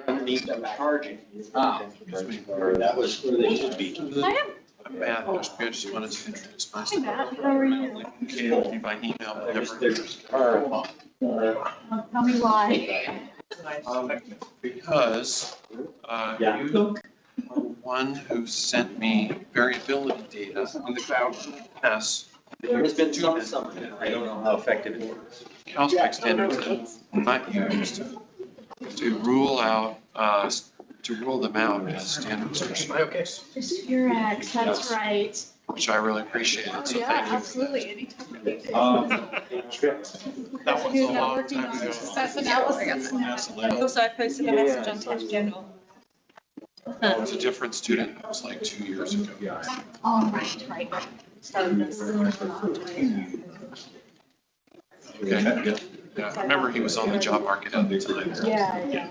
underneath the charging. That was where they should be. I'm Matt, I just wanted to introduce Hi myself. Matt, how are you? Okay, by email, whatever. Tell me why. Because you are the one who sent me variability data in the cloud. Yes. There has been some, I don't know how effective it is. CalSpec standards are not used to rule out, to rule them out as standard search terms, Your ex, that's right. which I really appreciated, so Yeah, thank you. absolutely. Anytime you need to. That was a long time ago. That's analysis. So I posted a message on Test General. I was a different student, it was like 2 years ago. Oh, right. Started this. Okay, yeah, I remember he was on the job market at the time. Yeah.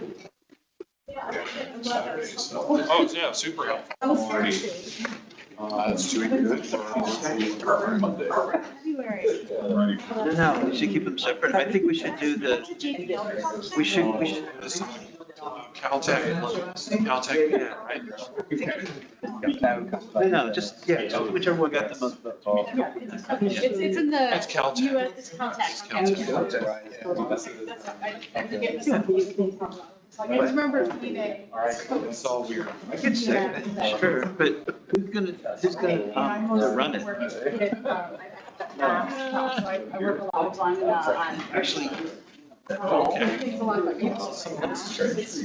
Oh, yeah, super helpful. That's doing good. February. No, we should keep them separate. I think we should do we should. Caltech, yeah, right? No, just whichever one got the most votes. It's in the. That's Caltech. US, it's Caltech. I just remember eBay. It's all weird. I could say that, sure, but who's gonna to run it? I work a lot on. Actually, Okay.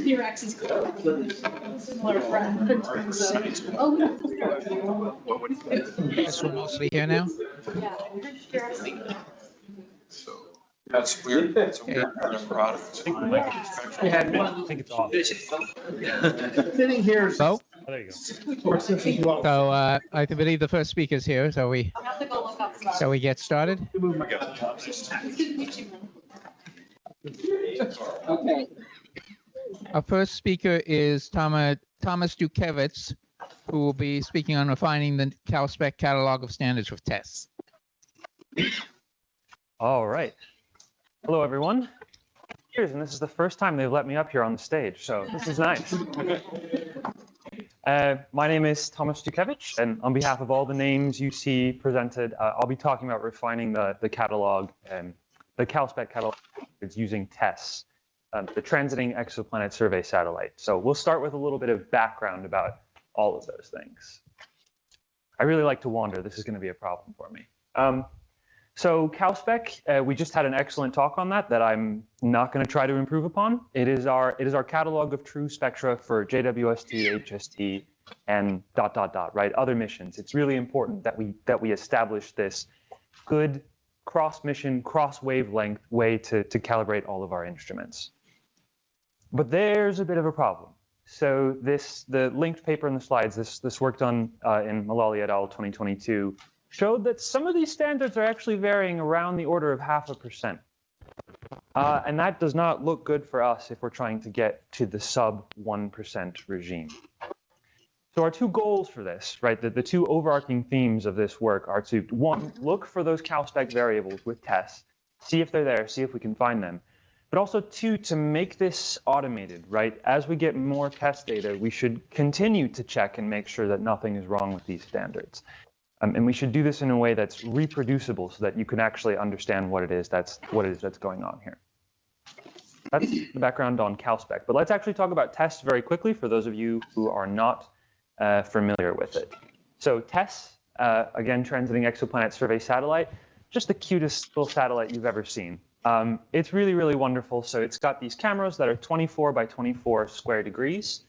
Your ex is similar friend in terms of. Oh. Guess we're mostly here now. Yeah. That's weird. That's a weird product. I think it's off. Sitting here. So, There you go. so I believe the first speaker is here. So we I have to go look up stuff. shall we get started? Okay. Our first speaker is Thomas Dukevitz, who will be speaking on refining the CalSpec catalog of standards for tests. All right. Hello, everyone. And this is the first time they've let me up here on the stage, so this is nice. My name is Thomas Dukevitz, and on behalf of all the names you see presented, I'll be talking about refining the catalog, the CalSpec catalog using TESS, the Transiting Exoplanet Survey Satellite. So we'll start with a little bit of background about all of those things. I really like to wander. This is going to be a problem for me. So CalSpec, we just had an excellent talk on that I'm not going to try to improve upon. It is our catalog of true spectra for JWST, HST, and ... right? Other missions. It's really important that we establish this good cross-mission, cross-wavelength way to calibrate all of our instruments. But there's a bit of a problem. So the linked paper in the slides, this work done in Malali et al. 2022, showed that some of these standards are actually varying around the order of 0.5%. And that does not look good for us if we're trying to get to the sub 1% regime. So our two goals for this, right, the two overarching themes of this work are to, one, look for those CalSpec variables with tests, see if they're there, see if we can find them. But also, two, to make this automated, right? As we get more test data, we should continue to check and make sure that nothing is wrong with these standards. And we should do this in a way that's reproducible so that you can actually understand what it is that's going on here. That's the background on CalSpec. But let's actually talk about TESS very quickly for those of you who are not familiar with it. So TESS, again, Transiting Exoplanet Survey Satellite, just the cutest little satellite you've ever seen. It's really, really wonderful. So it's got these cameras that are 24 by 24 square degrees.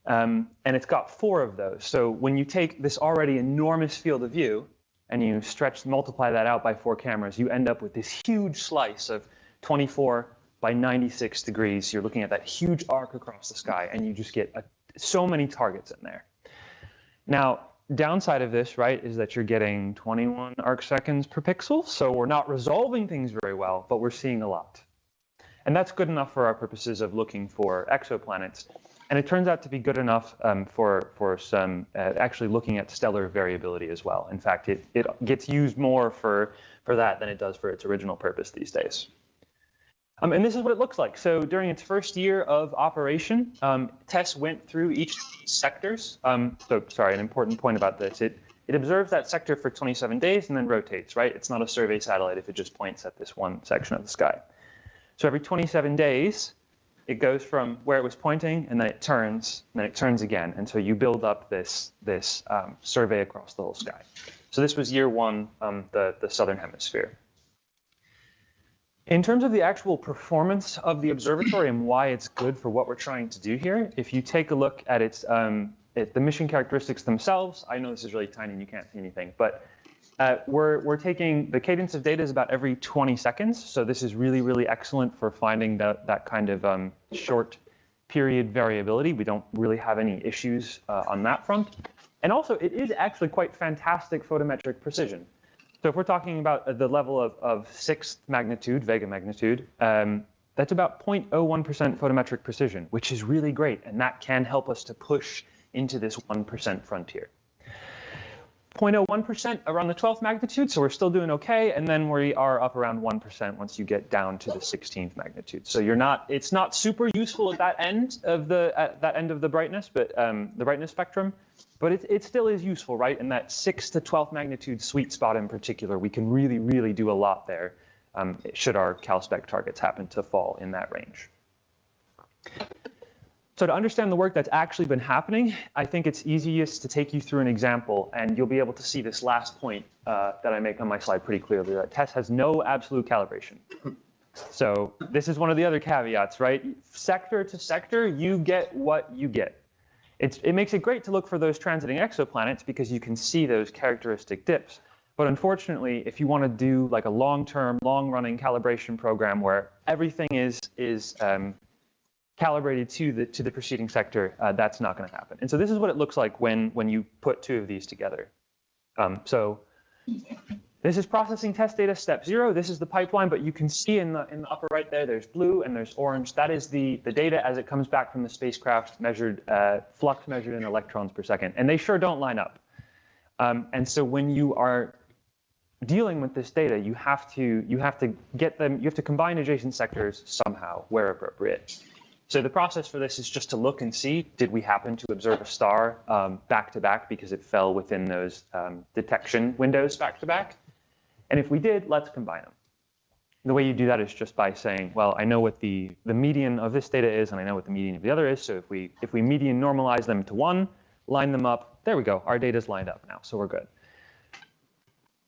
And it's got 4 of those. So when you take this already enormous field of view and you multiply that out by 4 cameras, you end up with this huge slice of 24 by 96 degrees. You're looking at that huge arc across the sky, and you just get so many targets in there. Now, downside of this, right, is that you're getting 21 arc seconds per pixel. So we're not resolving things very well, but we're seeing a lot. And that's good enough for our purposes of looking for exoplanets. And it turns out to be good enough for some actually looking at stellar variability as well. In fact, it gets used more for that than it does for its original purpose these days. And this is what it looks like. So during its first year of operation, TESS went through each of these sectors. So sorry, an important point about this. It observes that sector for 27 days and then rotates, right? It's not a survey satellite if it just points at this one section of the sky. So every 27 days, it goes from where it was pointing, and then it turns, and then it turns again. And so you build up this survey across the whole sky. So this was year one, the southern hemisphere. In terms of the actual performance of the observatory and why it's good for what we're trying to do here, if you take a look at its the mission characteristics themselves, I know this is really tiny and you can't see anything, but we're taking the cadence of data is about every 20 seconds. So this is really, really excellent for finding that kind of short period variability. We don't really have any issues on that front. And also, it is actually quite fantastic photometric precision. So if we're talking about the level of 6th magnitude, Vega magnitude, that's about 0.01% photometric precision, which is really great. And that can help us to push into this 1% frontier. 0.01% around the 12th magnitude, so we're still doing okay. And then we are up around 1% once you get down to the 16th magnitude. So it's not super useful at that end of the brightness, but the brightness spectrum. But it still is useful, right? In that 6th to 12th magnitude sweet spot in particular, we can really, really do a lot there should our CalSpec targets happen to fall in that range. So to understand the work that's actually been happening, I think it's easiest to take you through an example, and you'll be able to see this last point that I make on my slide pretty clearly, that TESS has no absolute calibration. So this is one of the other caveats, right? Sector to sector, you get what you get. It makes it great to look for those transiting exoplanets because you can see those characteristic dips. But unfortunately, if you want to do like a long-term, long-running calibration program where everything is calibrated to the preceding sector, that's not going to happen. And so this is what it looks like when you put two of these together. So this is processing test data step 0. This is the pipeline, but you can see in the upper right there, there's blue and there's orange. That is the data as it comes back from the spacecraft measured, flux measured in electrons per second. And they sure don't line up. And so when you are dealing with this data, you have to get them, you have to combine adjacent sectors somehow where appropriate. So the process for this is just to look and see, did we happen to observe a star back to back because it fell within those detection windows back to back? And if we did, let's combine them. The way you do that is just by saying, well, I know what the median of this data is, and I know what the median of the other is. So if we median normalize them to 1, line them up, there we go. Our data's lined up now, so we're good.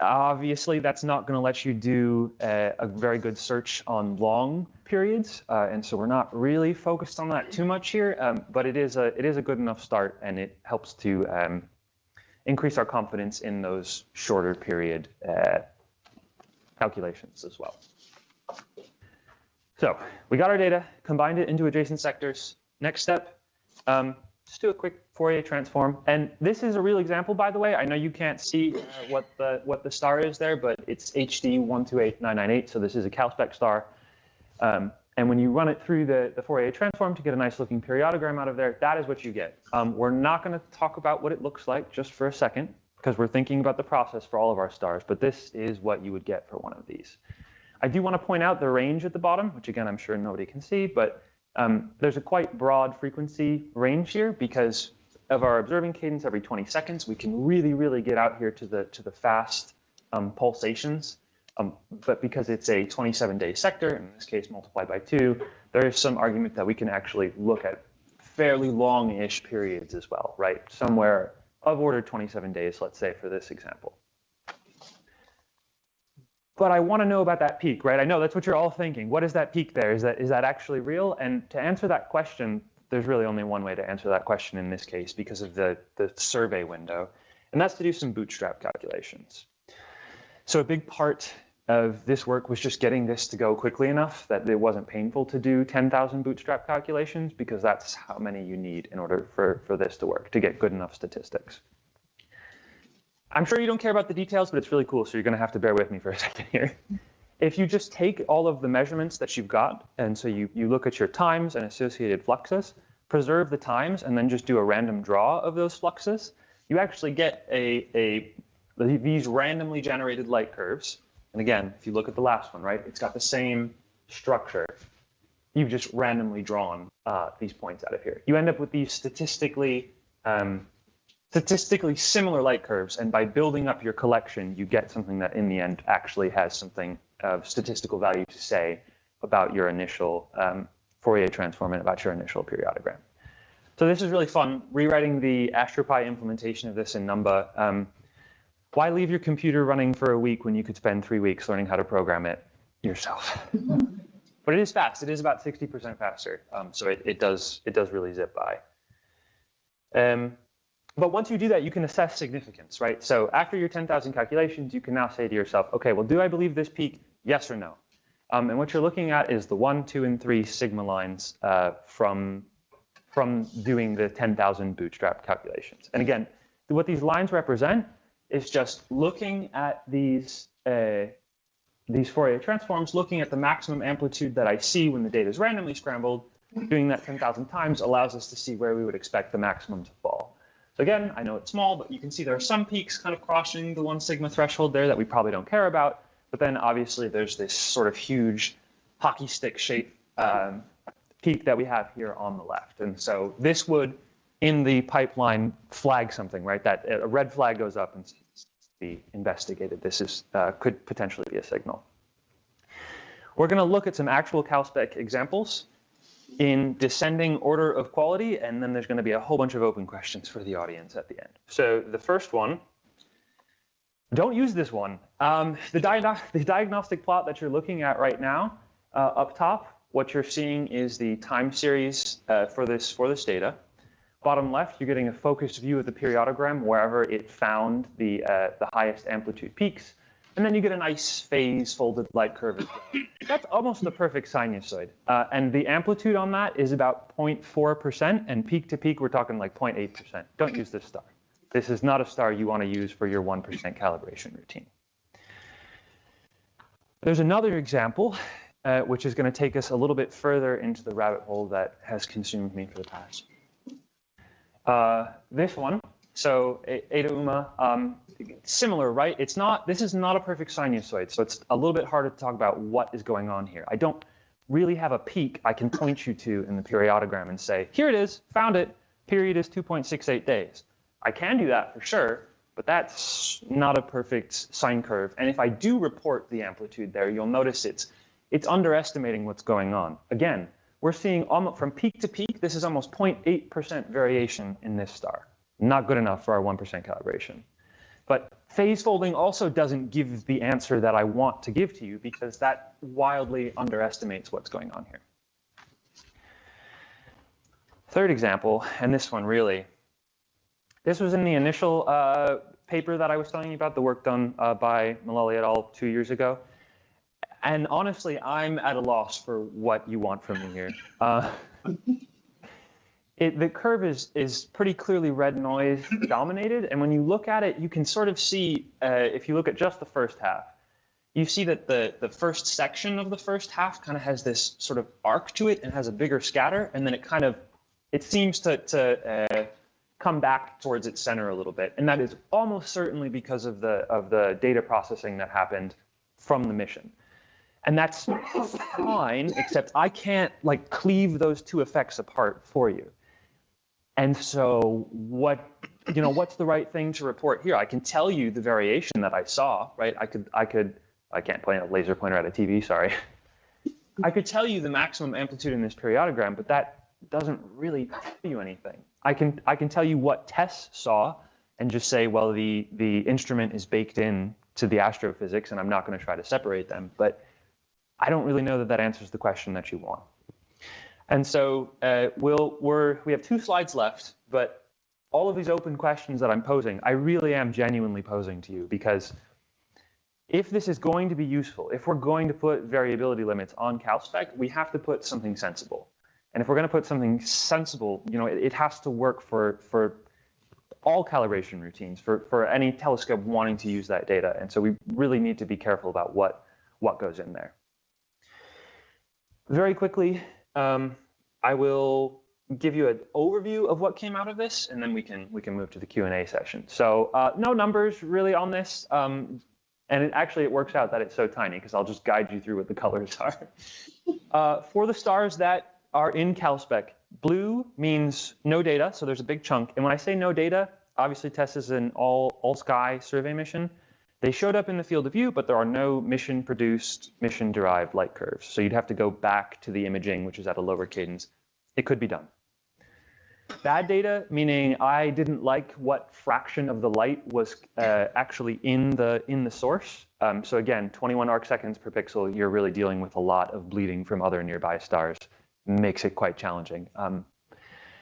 Obviously, that's not going to let you do a very good search on long periods, and so we're not really focused on that too much here. But it is a good enough start, and it helps to increase our confidence in those shorter period calculations as well. So we got our data, combined it into adjacent sectors. Next step. Just do a quick Fourier transform. And this is a real example, by the way. I know you can't see what the star is there, but it's HD 128998. So this is a CalSpec star. And when you run it through the Fourier transform to get a nice looking periodogram out of there, that is what you get. We're not going to talk about what it looks like just for a second, because we're thinking about the process for all of our stars. But this is what you would get for one of these. I do want to point out the range at the bottom, which again, I'm sure nobody can see, but there's a quite broad frequency range here because of our observing cadence every 20 seconds. We can really, really get out here to the fast pulsations. But because it's a 27-day sector, in this case multiplied by 2, there is some argument that we can actually look at fairly long-ish periods as well, right? Somewhere of order 27 days, let's say, for this example. But I want to know about that peak, right? I know that's what you're all thinking. What is that peak there? Is that actually real? And to answer that question, there's really only one way to answer that question in this case because of the survey window, and that's to do some bootstrap calculations. So a big part of this work was just getting this to go quickly enough that it wasn't painful to do 10,000 bootstrap calculations, because that's how many you need in order for this to work, to get good enough statistics. I'm sure you don't care about the details, but it's really cool, so you're going to have to bear with me for a second here. If you just take all of the measurements that you've got, and so you look at your times and associated fluxes, preserve the times, and then just do a random draw of those fluxes, you actually get these randomly generated light curves. And again, if you look at the last one, right, it's got the same structure, you've just randomly drawn these points out of here. You end up with these statistically similar light curves, and by building up your collection, you get something that in the end actually has something of statistical value to say about your initial Fourier transform and about your initial periodogram. So this is really fun, rewriting the AstroPi implementation of this in Numba. Why leave your computer running for a week when you could spend 3 weeks learning how to program it yourself? But it is fast. It is about 60% faster. So it does really zip by. But once you do that, you can assess significance, right? So after your 10,000 calculations, you can now say to yourself, okay, well, do I believe this peak? Yes or no? And what you're looking at is the 1, 2, and 3 sigma lines from doing the 10,000 bootstrap calculations. And again, what these lines represent is just looking at these Fourier transforms, looking at the maximum amplitude that I see when the data is randomly scrambled. Doing that 10,000 times allows us to see where we would expect the maximum to fall. So again, I know it's small, but you can see there are some peaks kind of crossing the 1 sigma threshold there that we probably don't care about. But then obviously there's this sort of huge hockey stick shape peak that we have here on the left. And so this would, in the pipeline, flag something, right? That a red flag goes up and be investigated. This is could potentially be a signal. We're going to look at some actual CalSpec examples in descending order of quality, and then there's going to be a whole bunch of open questions for the audience at the end. So the first one, don't use this one. The diagnostic plot that you're looking at right now, up top, what you're seeing is the time series for this data. Bottom left, you're getting a focused view of the periodogram wherever it found the highest amplitude peaks. And then you get a nice phase-folded light curve as well. That's almost the perfect sinusoid. And the amplitude on that is about 0.4%, and peak to peak, we're talking like 0.8%. Don't use this star. This is not a star you want to use for your 1% calibration routine. There's another example, which is going to take us a little bit further into the rabbit hole that has consumed me for the past. This one, so Eta Uma, similar, right? This is not a perfect sinusoid, so it's a little bit harder to talk about what is going on here. I don't really have a peak I can point you to in the periodogram and say, here it is, found it, period is 2.68 days. I can do that for sure, but that's not a perfect sine curve. And if I do report the amplitude there, you'll notice it's underestimating what's going on. Again, we're seeing almost from peak to peak, this is almost 0.8% variation in this star. Not good enough for our 1% calibration. But phase folding also doesn't give the answer that I want to give to you because that wildly underestimates what's going on here. Third example, and this one really, this was in the initial paper that I was telling you about, the work done by Mullally et al. 2 years ago. And honestly, I'm at a loss for what you want from me here. The curve is pretty clearly red noise dominated, and when you look at it, you can sort of see, if you look at just the first half, you see that the first section of the first half kind of has this sort of arc to it and has a bigger scatter, and then it seems to come back towards its center a little bit, and that is almost certainly because of the data processing that happened from the mission. And that's fine, except I can't like cleave those two effects apart for you. And so what's the right thing to report here? I can tell you the variation that I saw, right? I can't point a laser pointer at a TV, sorry. I could tell you the maximum amplitude in this periodogram, but that doesn't really tell you anything. I can tell you what Tess saw and just say, well, the instrument is baked in to the astrophysics and I'm not going to try to separate them, but I don't really know that answers the question that you want. And so we have 2 slides left, but all of these open questions that I'm posing, I really am genuinely posing to you, because if this is going to be useful, if we're going to put variability limits on CalSpec, we have to put something sensible. And if we're going to put something sensible, it has to work for all calibration routines, for any telescope wanting to use that data. And so we really need to be careful about what goes in there. Very quickly, I will give you an overview of what came out of this, and then we can move to the Q&A session. So no numbers really on this. And it works out that it's so tiny because I'll just guide you through what the colors are. For the stars that are in CalSpec, blue means no data, so there's a big chunk. And when I say no data, obviously TESS is an all-sky survey mission. They showed up in the field of view, but there are no mission-produced, mission-derived light curves. So you'd have to go back to the imaging, which is at a lower cadence. It could be done. Bad data, meaning I didn't like what fraction of the light was actually in the source. So again, 21 arc seconds per pixel, you're really dealing with a lot of bleeding from other nearby stars. Makes it quite challenging.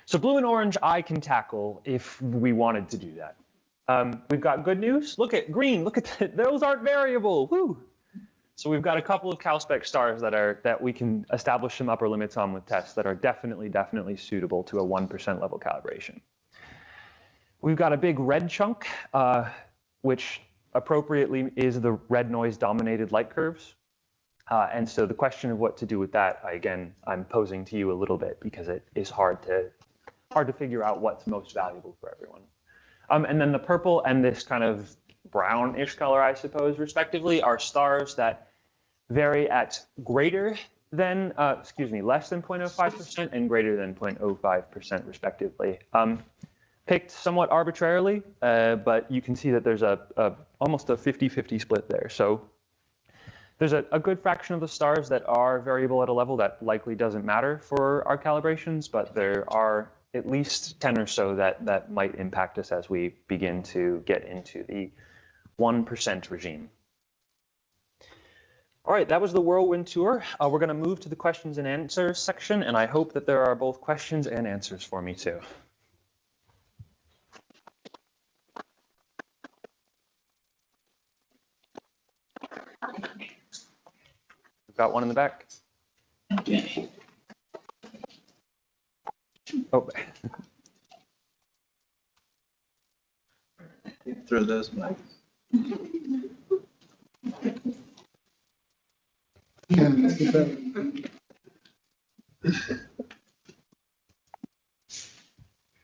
So blue and orange I can tackle if we wanted to do that. We've got good news. Look at green. Look at those aren't variable. Woo! So we've got a couple of CalSpec stars that we can establish some upper limits on with tests that are definitely suitable to a 1% level calibration. We've got a big red chunk, which appropriately is the red noise dominated light curves. And so the question of what to do with that, again, I'm posing to you a little bit because it is hard to figure out what's most valuable for everyone. And then the purple and this kind of brownish color, I suppose, respectively, are stars that vary at greater than, less than 0.05% and greater than 0.05% respectively. Picked somewhat arbitrarily, but you can see that there's almost a 50-50 split there. So there's a good fraction of the stars that are variable at a level that likely doesn't matter for our calibrations, but there are at least 10 or so that might impact us as we begin to get into the 1% regime. All right, that was the whirlwind tour. We're going to move to the questions and answers section, and I hope that there are both questions and answers for me too. We've got one in the back. Okay. Oh. Throw those mics.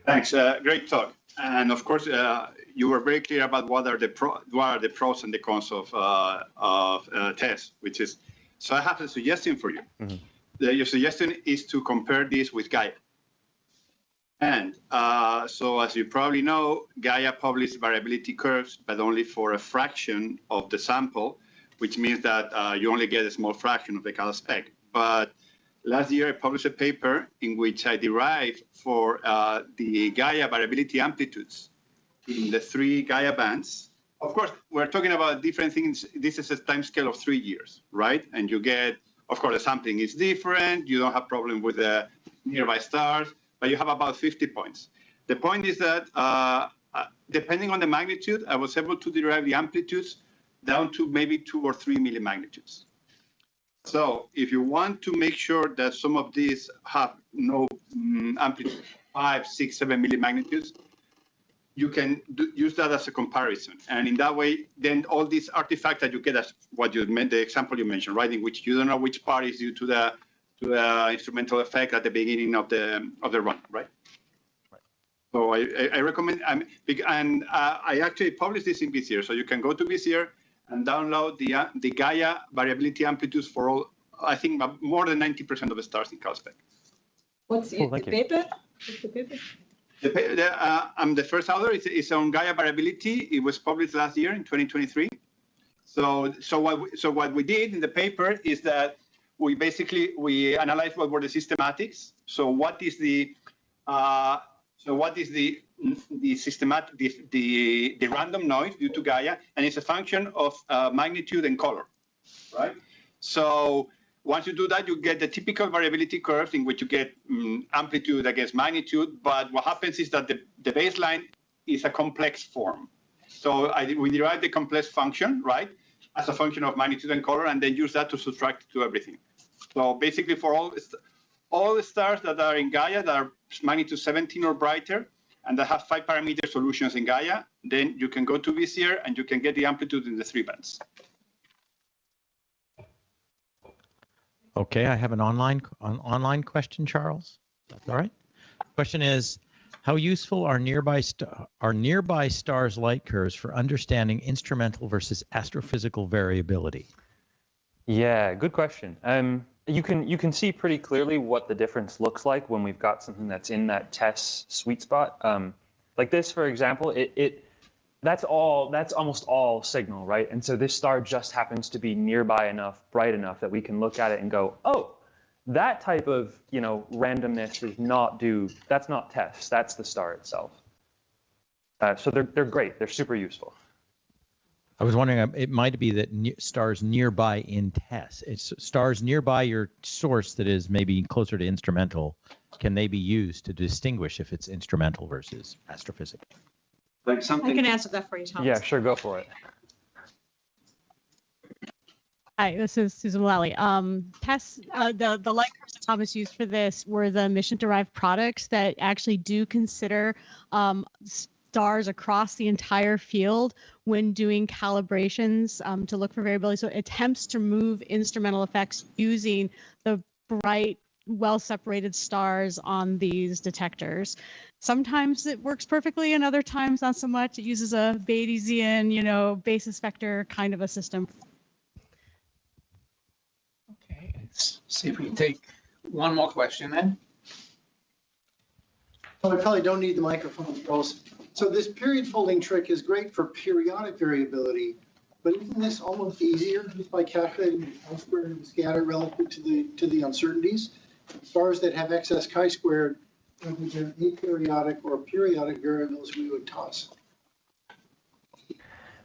Thanks. Great talk. And of course, you were very clear about what are the pros and the cons of tests, which is. So I have a suggestion for you. Mm-hmm. Your suggestion is to compare this with Gaia. And so as you probably know, Gaia published variability curves, but only for a fraction of the sample, which means that you only get a small fraction of the CalSpec. But last year, I published a paper in which I derived for the Gaia variability amplitudes in the 3 Gaia bands. Of course, we're talking about different things. This is a time scale of 3 years, right? And you get, of course, the sampling is different. You don't have problem with the nearby stars, but you have about 50 points. The point is that depending on the magnitude, I was able to derive the amplitudes down to maybe 2 or 3 millimagnitudes. So if you want to make sure that some of these have no amplitude, 5, 6, 7 millimagnitudes, you can use that as a comparison. And in that way, then all these artifacts that you get as what you meant, the example you mentioned, right, in which you don't know which part is due to the instrumental effect at the beginning of the run, right? So I recommend, and I actually published this in Vizier, so you can go to Vizier and download the Gaia variability amplitudes for all, I think more than 90% of the stars in CalSpec. What's the paper? What's the paper? I'm the first author. It's on Gaia variability. It was published last year in 2023. So what we did in the paper is that we analyzed what were the systematics. So what is the random noise due to Gaia, and it's a function of magnitude and color, right? So once you do that, you get the typical variability curve in which you get amplitude against magnitude. But what happens is that the baseline is a complex form. So we derive the complex function, right, as a function of magnitude and color, and then use that to subtract to everything. So basically, for all the stars that are in Gaia that are magnitude 17 or brighter, and that have 5-parameter solutions in Gaia, then you can go to Vizier and you can get the amplitude in the 3 bands. Okay, I have an online question, Charles. That's all right. Question is, How useful are nearby stars' light curves for understanding instrumental versus astrophysical variability? Yeah, good question. You can see pretty clearly what the difference looks like when we've got something that's in that TESS sweet spot. Like this, for example, that's almost all signal, right? And so this star just happens to be nearby enough, bright enough that we can look at it and go, oh, that type of randomness is not due. That's not TESS. That's the star itself. So they're great. They're super useful. I was wondering, it might be that stars nearby in TESS. It's stars nearby your source that is maybe closer to instrumental. Can they be used to distinguish if it's instrumental versus astrophysical? Like I something. can answer that for you, Thomas. Yeah, sure, go for it. Hi, this is Susan Mullally. TESS, the light curves that Thomas used for this were the mission-derived products that actually do consider stars across the entire field when doing calibrations to look for variability. So it attempts to move instrumental effects using the bright, well-separated stars on these detectors. Sometimes it works perfectly, and other times not so much. It uses a Bayesian, basis vector kind of a system. Okay, let's see if we can take one more question then. Well, I probably don't need the microphone, girls. So this period folding trick is great for periodic variability, but isn't this almost easier just by calculating the chi-squared and scatter relative to the uncertainties? Stars that have excess chi-squared, whether they're aperiodic or periodic variables, we would toss.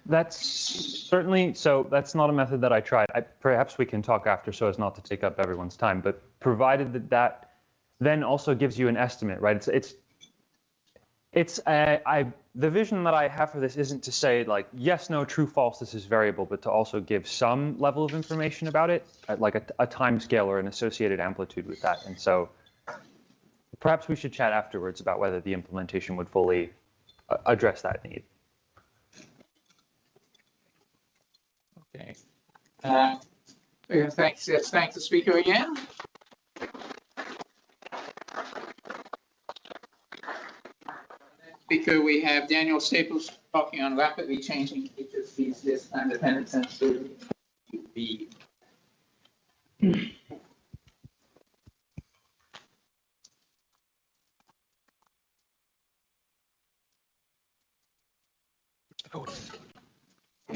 That's certainly, so that's not a method that I tried. Perhaps we can talk after so as not to take up everyone's time, but provided that then also gives you an estimate, right? The vision that I have for this isn't to say like, yes, no, true, false, this is variable, but to also give some level of information about it, like a time scale or an associated amplitude with that. And so perhaps we should chat afterwards about whether the implementation would fully address that need. Okay. Thanks. Let's thank the speaker again. Speaker, we have Daniel Staples talking on rapidly changing HSP's this independent sensitivity. And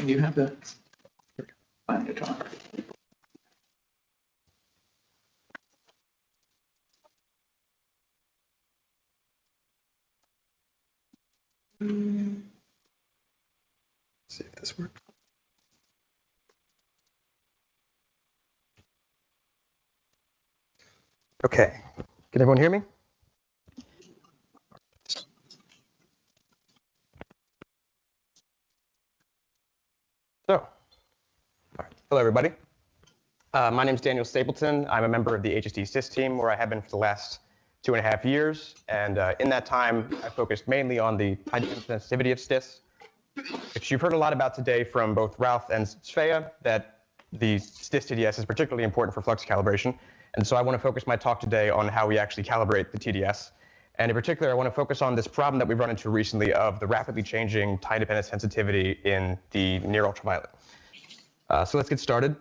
you have the find your talk. See if this works. Okay, can everyone hear me? So, all right. Hello everybody. My name is Daniel Stapleton. I'm a member of the HST SIS team, where I have been for the last 2.5 years. And in that time, I focused mainly on the high sensitivity of STIS, which you've heard a lot about today from both Ralph and Svea, that the STIS TDS is particularly important for flux calibration. And so I want to focus my talk today on how we actually calibrate the TDS. And in particular, I want to focus on this problem that we've run into recently of the rapidly changing time-dependent sensitivity in the near ultraviolet. So let's get started.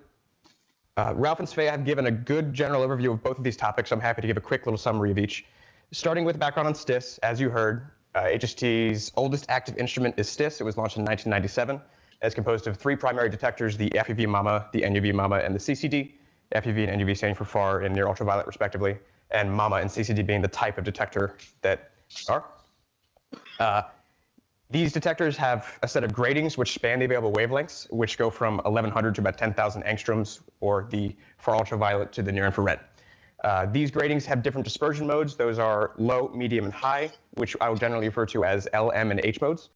Ralph and Svea have given a good general overview of both of these topics. I'm happy to give a quick little summary of each. Starting with background on STIS, as you heard, HST's oldest active instrument is STIS. It was launched in 1997. It's composed of 3 primary detectors, the FUV MAMA, the NUV MAMA, and the CCD. FUV and NUV standing for far and near ultraviolet, respectively, and MAMA and CCD being the type of detector that are. These detectors have a set of gratings which span the available wavelengths, which go from 1100 to about 10,000 angstroms, or the far ultraviolet to the near infrared. These gratings have different dispersion modes. Those are low, medium, and high, which I will generally refer to as L, M, and H modes.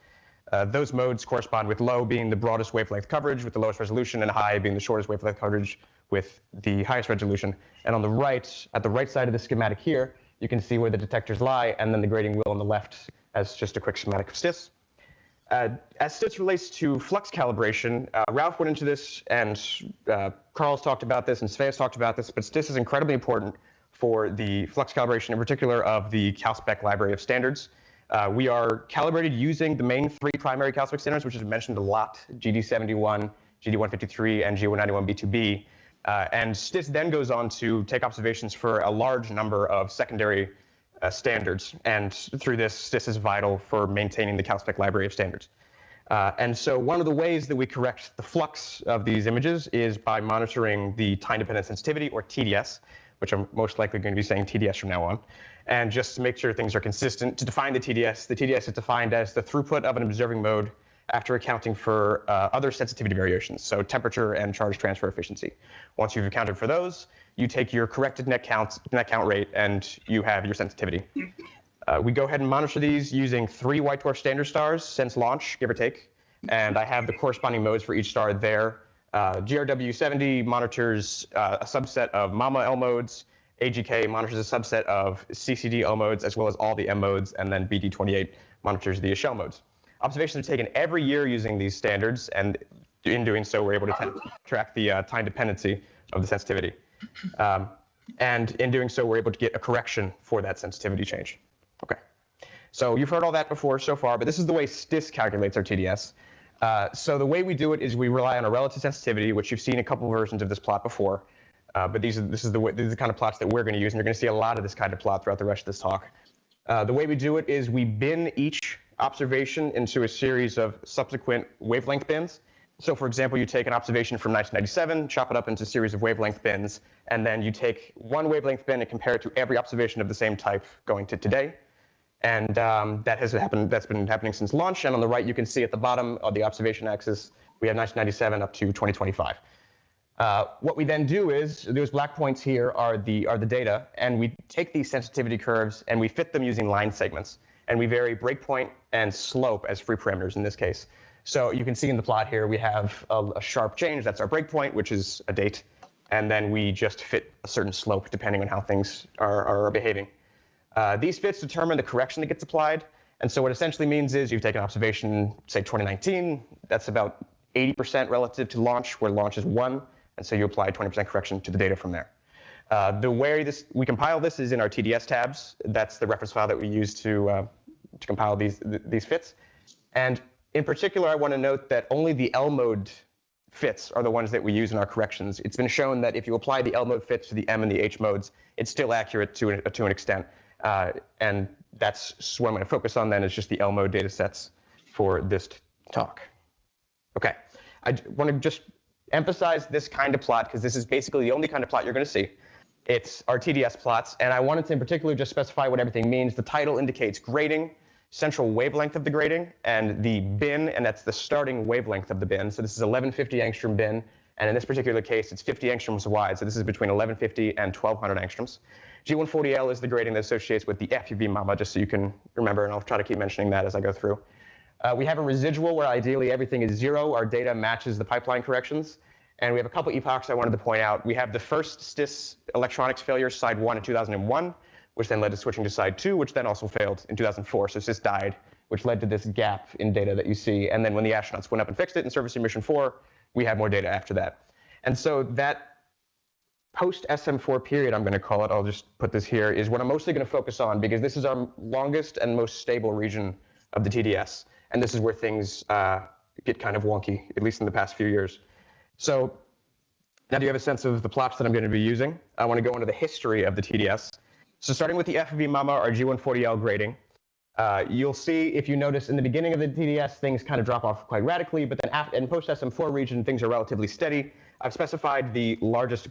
Those modes correspond with low being the broadest wavelength coverage with the lowest resolution, and high being the shortest wavelength coverage with the highest resolution. And on the right, at the right side of the schematic here, you can see where the detectors lie, and then the grating wheel on the left as just a quick schematic of STIS. As STIS relates to flux calibration, Ralph went into this, and Carl's talked about this, and Svea's talked about this, but STIS is incredibly important for the flux calibration, in particular of the CalSpec library of standards. We are calibrated using the main 3 primary CalSpec standards, which is mentioned a lot, GD71, GD153, and G191B2B. And STIS then goes on to take observations for a large number of secondary standards. And through this, STIS is vital for maintaining the CalSpec library of standards. And so one of the ways that we correct the flux of these images is by monitoring the time-dependent sensitivity, or TDS, which I'm most likely going to be saying TDS from now on. And just to make sure things are consistent, to define the TDS is defined as the throughput of an observing mode after accounting for other sensitivity variations, so temperature and charge transfer efficiency. Once you've accounted for those, you take your corrected net count rate, and you have your sensitivity. We go ahead and monitor these using 3 white dwarf standard stars since launch, give or take. And I have the corresponding modes for each star there. GRW70 monitors a subset of MAMA L modes. AGK monitors a subset of CCD L modes, as well as all the M modes. And then BD28 monitors the shell modes. Observations are taken every year using these standards. And in doing so, we're able to track the time dependency of the sensitivity. And in doing so, we're able to get a correction for that sensitivity change. Okay, so you've heard all that before so far, but this is the way STIS calculates our TDS. So the way we do it is we rely on a relative sensitivity, which you've seen a couple versions of this plot before. But these are the kind of plots that we're going to use, and you're going to see a lot of this kind of plot throughout the rest of this talk. The way we do it is we bin each observation into a series of subsequent wavelength bins. So for example, you take an observation from 1997, chop it up into a series of wavelength bins, and then you take one wavelength bin and compare it to every observation of the same type going to today. And that's been happening since launch. And on the right, you can see at the bottom of the observation axis, we have 1997 up to 2025. What we then do is, those black points here are the data, and we take these sensitivity curves and we fit them using line segments. And we vary breakpoint and slope as free parameters in this case. So you can see in the plot here, we have a sharp change. That's our breakpoint, which is a date. And then we just fit a certain slope depending on how things are behaving. These fits determine the correction that gets applied. And so what it essentially means is you've taken observation, say 2019, that's about 80% relative to launch, where launch is 1. And so you apply 20% correction to the data from there. The way we compile this is in our TDS tabs. That's the reference file that we use to compile these fits. And in particular, I want to note that only the L mode fits are the ones that we use in our corrections. It's been shown that if you apply the L mode fits to the M and the H modes, it's still accurate to an extent. And that's what I'm going to focus on then, is just the L mode data sets for this talk. Okay, I want to just emphasize this kind of plot, because this is basically the only kind of plot you're going to see. It's our TDS plots, and I wanted to in particular just specify what everything means. The title indicates grading, central wavelength of the grading, and the bin, and that's the starting wavelength of the bin. So this is 1150 angstrom bin, and in this particular case, it's 50 angstroms wide. So this is between 1150 and 1200 angstroms. G140L is the grading that associates with the FUV MAMA, just so you can remember, and I'll try to keep mentioning that as I go through. We have a residual where ideally everything is 0. Our data matches the pipeline corrections. And we have a couple epochs I wanted to point out. We have the first STIS electronics failure, side 1 in 2001, which then led to switching to side 2, which then also failed in 2004. So STIS died, which led to this gap in data that you see. And then when the astronauts went up and fixed it in service in mission 4, we had more data after that. And so that post-SM4 period, I'm going to call it, I'll just put this here, is what I'm mostly going to focus on, because this is our longest and most stable region of the TDS. And this is where things get kind of wonky, at least in the past few years. So now do you have a sense of the plots that I'm going to be using? I want to go into the history of the TDS. So starting with the FEV MAMA or G140L grading, you'll see, if you notice in the beginning of the TDS, things kind of drop off quite radically, but then in post-SM4 region, things are relatively steady. I've specified the largest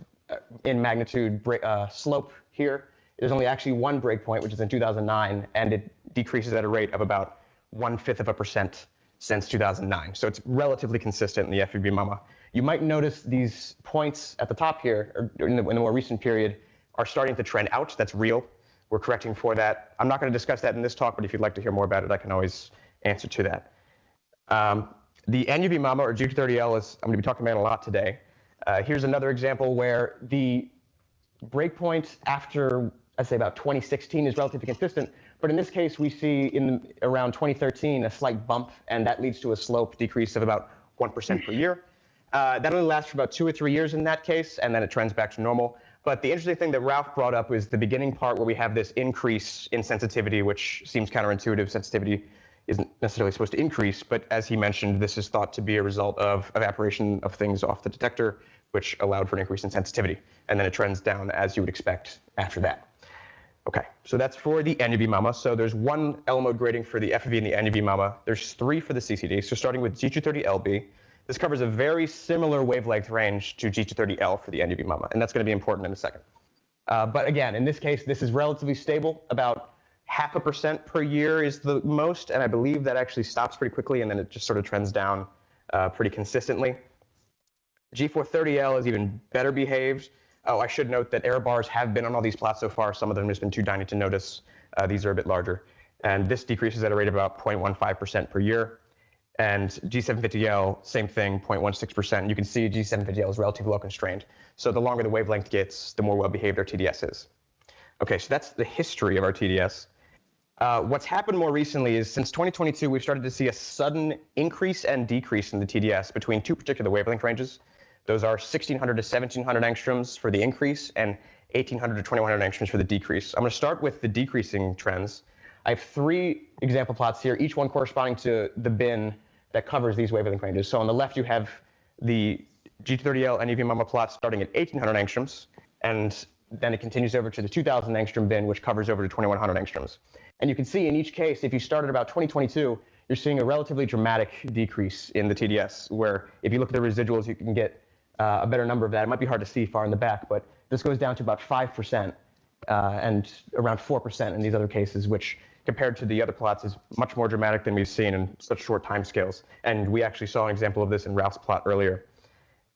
in magnitude slope here. There's only actually one breakpoint, which is in 2009, and it decreases at a rate of about 0.1% since 2009. So it's relatively consistent in the FEV MAMA. You might notice these points at the top here, or in the more recent period, are starting to trend out. That's real. We're correcting for that. I'm not going to discuss that in this talk, but if you'd like to hear more about it, I can always answer to that. The NUV MAMA, or G30L, is I'm going to be talking about a lot today. Here's another example where the breakpoint after, I'd say, about 2016 is relatively consistent. But in this case, we see around 2013 a slight bump, and that leads to a slope decrease of about 1% per year. That only lasts for about 2 or 3 years in that case, and then it trends back to normal. But the interesting thing that Ralph brought up was the beginning part where we have this increase in sensitivity, which seems counterintuitive. Sensitivity isn't necessarily supposed to increase, but as he mentioned, this is thought to be a result of evaporation of things off the detector, which allowed for an increase in sensitivity. And then it trends down as you would expect after that. Okay, so that's for the NUV MAMA. So there's one L mode grading for the FEV and the NUV MAMA. There's 3 for the CCD. So starting with G230LB, this covers a very similar wavelength range to G230L for the NUV MAMA, and that's going to be important in a second. But again, in this case, this is relatively stable. About 0.5% per year is the most, and I believe that actually stops pretty quickly, and then it just sort of trends down pretty consistently. G430L is even better behaved. Oh, I should note that error bars have been on all these plots so far. Some of them have just been too tiny to notice. These are a bit larger. And this decreases at a rate of about 0.15% per year. And G750L, same thing, 0.16%. You can see G750L is relatively well constrained. So the longer the wavelength gets, the more well behaved our TDS is. Okay, so that's the history of our TDS. What's happened more recently is since 2022, we've started to see a sudden increase and decrease in the TDS between 2 particular wavelength ranges. Those are 1600 to 1700 angstroms for the increase and 1800 to 2100 angstroms for the decrease. I'm going to start with the decreasing trends. I have 3 example plots here, each one corresponding to the bin that covers these wavelength ranges. So on the left, you have the G230L NUV MAMA plot starting at 1800 angstroms, and then it continues over to the 2000 angstrom bin, which covers over to 2100 angstroms. And you can see in each case, if you start at about 2022, you're seeing a relatively dramatic decrease in the TDS, where if you look at the residuals, you can get a better number of that. It might be hard to see far in the back, but this goes down to about 5% and around 4% in these other cases, which compared to the other plots is much more dramatic than we've seen in such short time scales. And we actually saw an example of this in Ralph's plot earlier.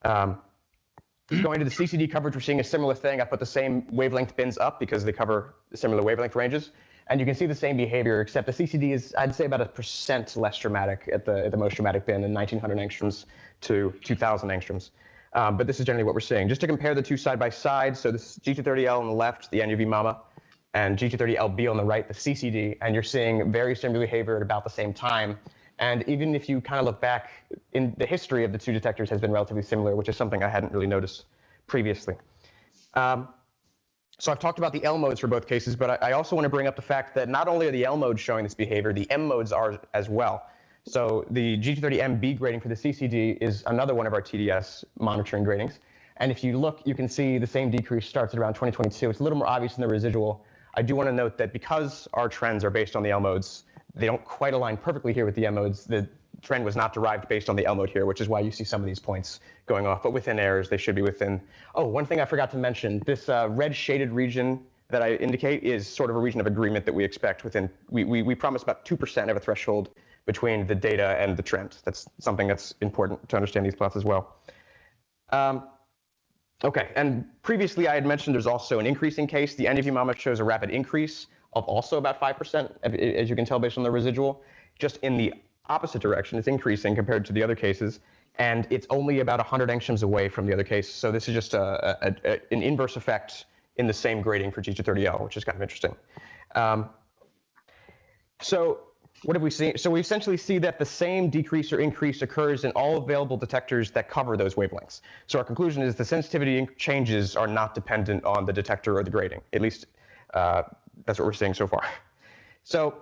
Going to the CCD coverage, we're seeing a similar thing. I put the same wavelength bins up because they cover similar wavelength ranges. And you can see the same behavior, except the CCD is, I'd say, about 1% less dramatic at the most dramatic bin, in 1900 angstroms to 2000 angstroms. But this is generally what we're seeing. Just to compare the two side by side, so this is G230L on the left, the NUV MAMA, and G230LB on the right, the CCD, and you're seeing very similar behavior at about the same time. And even if you kind of look back, in the history of the 2 detectors has been relatively similar, which is something I hadn't really noticed previously. So I've talked about the L modes for both cases, but I also want to bring up the fact that not only are the L modes showing this behavior, the M modes are as well. So the G230MB grading for the CCD is another one of our TDS monitoring gradings. And if you look, you can see the same decrease starts at around 2022. It's a little more obvious in the residual. I do want to note that because our trends are based on the L modes, they don't quite align perfectly here with the M modes. The trend was not derived based on the L mode here, which is why you see some of these points going off. But within errors, they should be within. Oh, one thing I forgot to mention, this red shaded region that I indicate is sort of a region of agreement that we expect within. We promise about 2% of a threshold between the data and the trend. That's something that's important to understand these plots as well. Okay, and previously I had mentioned there's also an increasing case. The NUV MAMA shows a rapid increase of also about 5%, as you can tell based on the residual. Just in the opposite direction, it's increasing compared to the other cases, and it's only about 100 angstroms away from the other case. So this is just an inverse effect in the same grading for G230L, which is kind of interesting. So what have we seen? So we essentially see that the same decrease or increase occurs in all available detectors that cover those wavelengths. So our conclusion is the sensitivity changes are not dependent on the detector or the grading. At least that's what we're seeing so far. So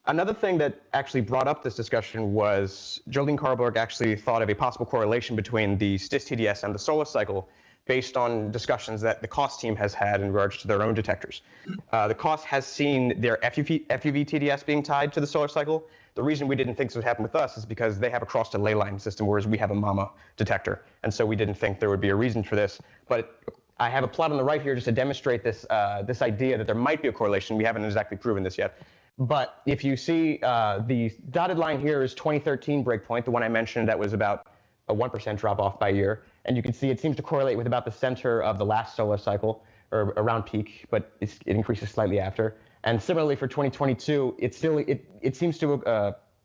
another thing that actually brought up this discussion was Jolene Karlberg actually thought of a possible correlation between the STIS TDS and the solar cycle based on discussions that the COST team has had in regards to their own detectors. The COST has seen their FUV TDS being tied to the solar cycle. The reason we didn't think this would happen with us is because they have a cross to ley line system, whereas we have a MAMA detector. And so we didn't think there would be a reason for this. But I have a plot on the right here just to demonstrate this, this idea that there might be a correlation. We haven't exactly proven this yet. But if you see the dotted line here is 2013 breakpoint, the one I mentioned that was about a 1% drop off by year. And you can see it seems to correlate with about the center of the last solar cycle, or around peak, but it increases slightly after. And similarly for 2022, it seems to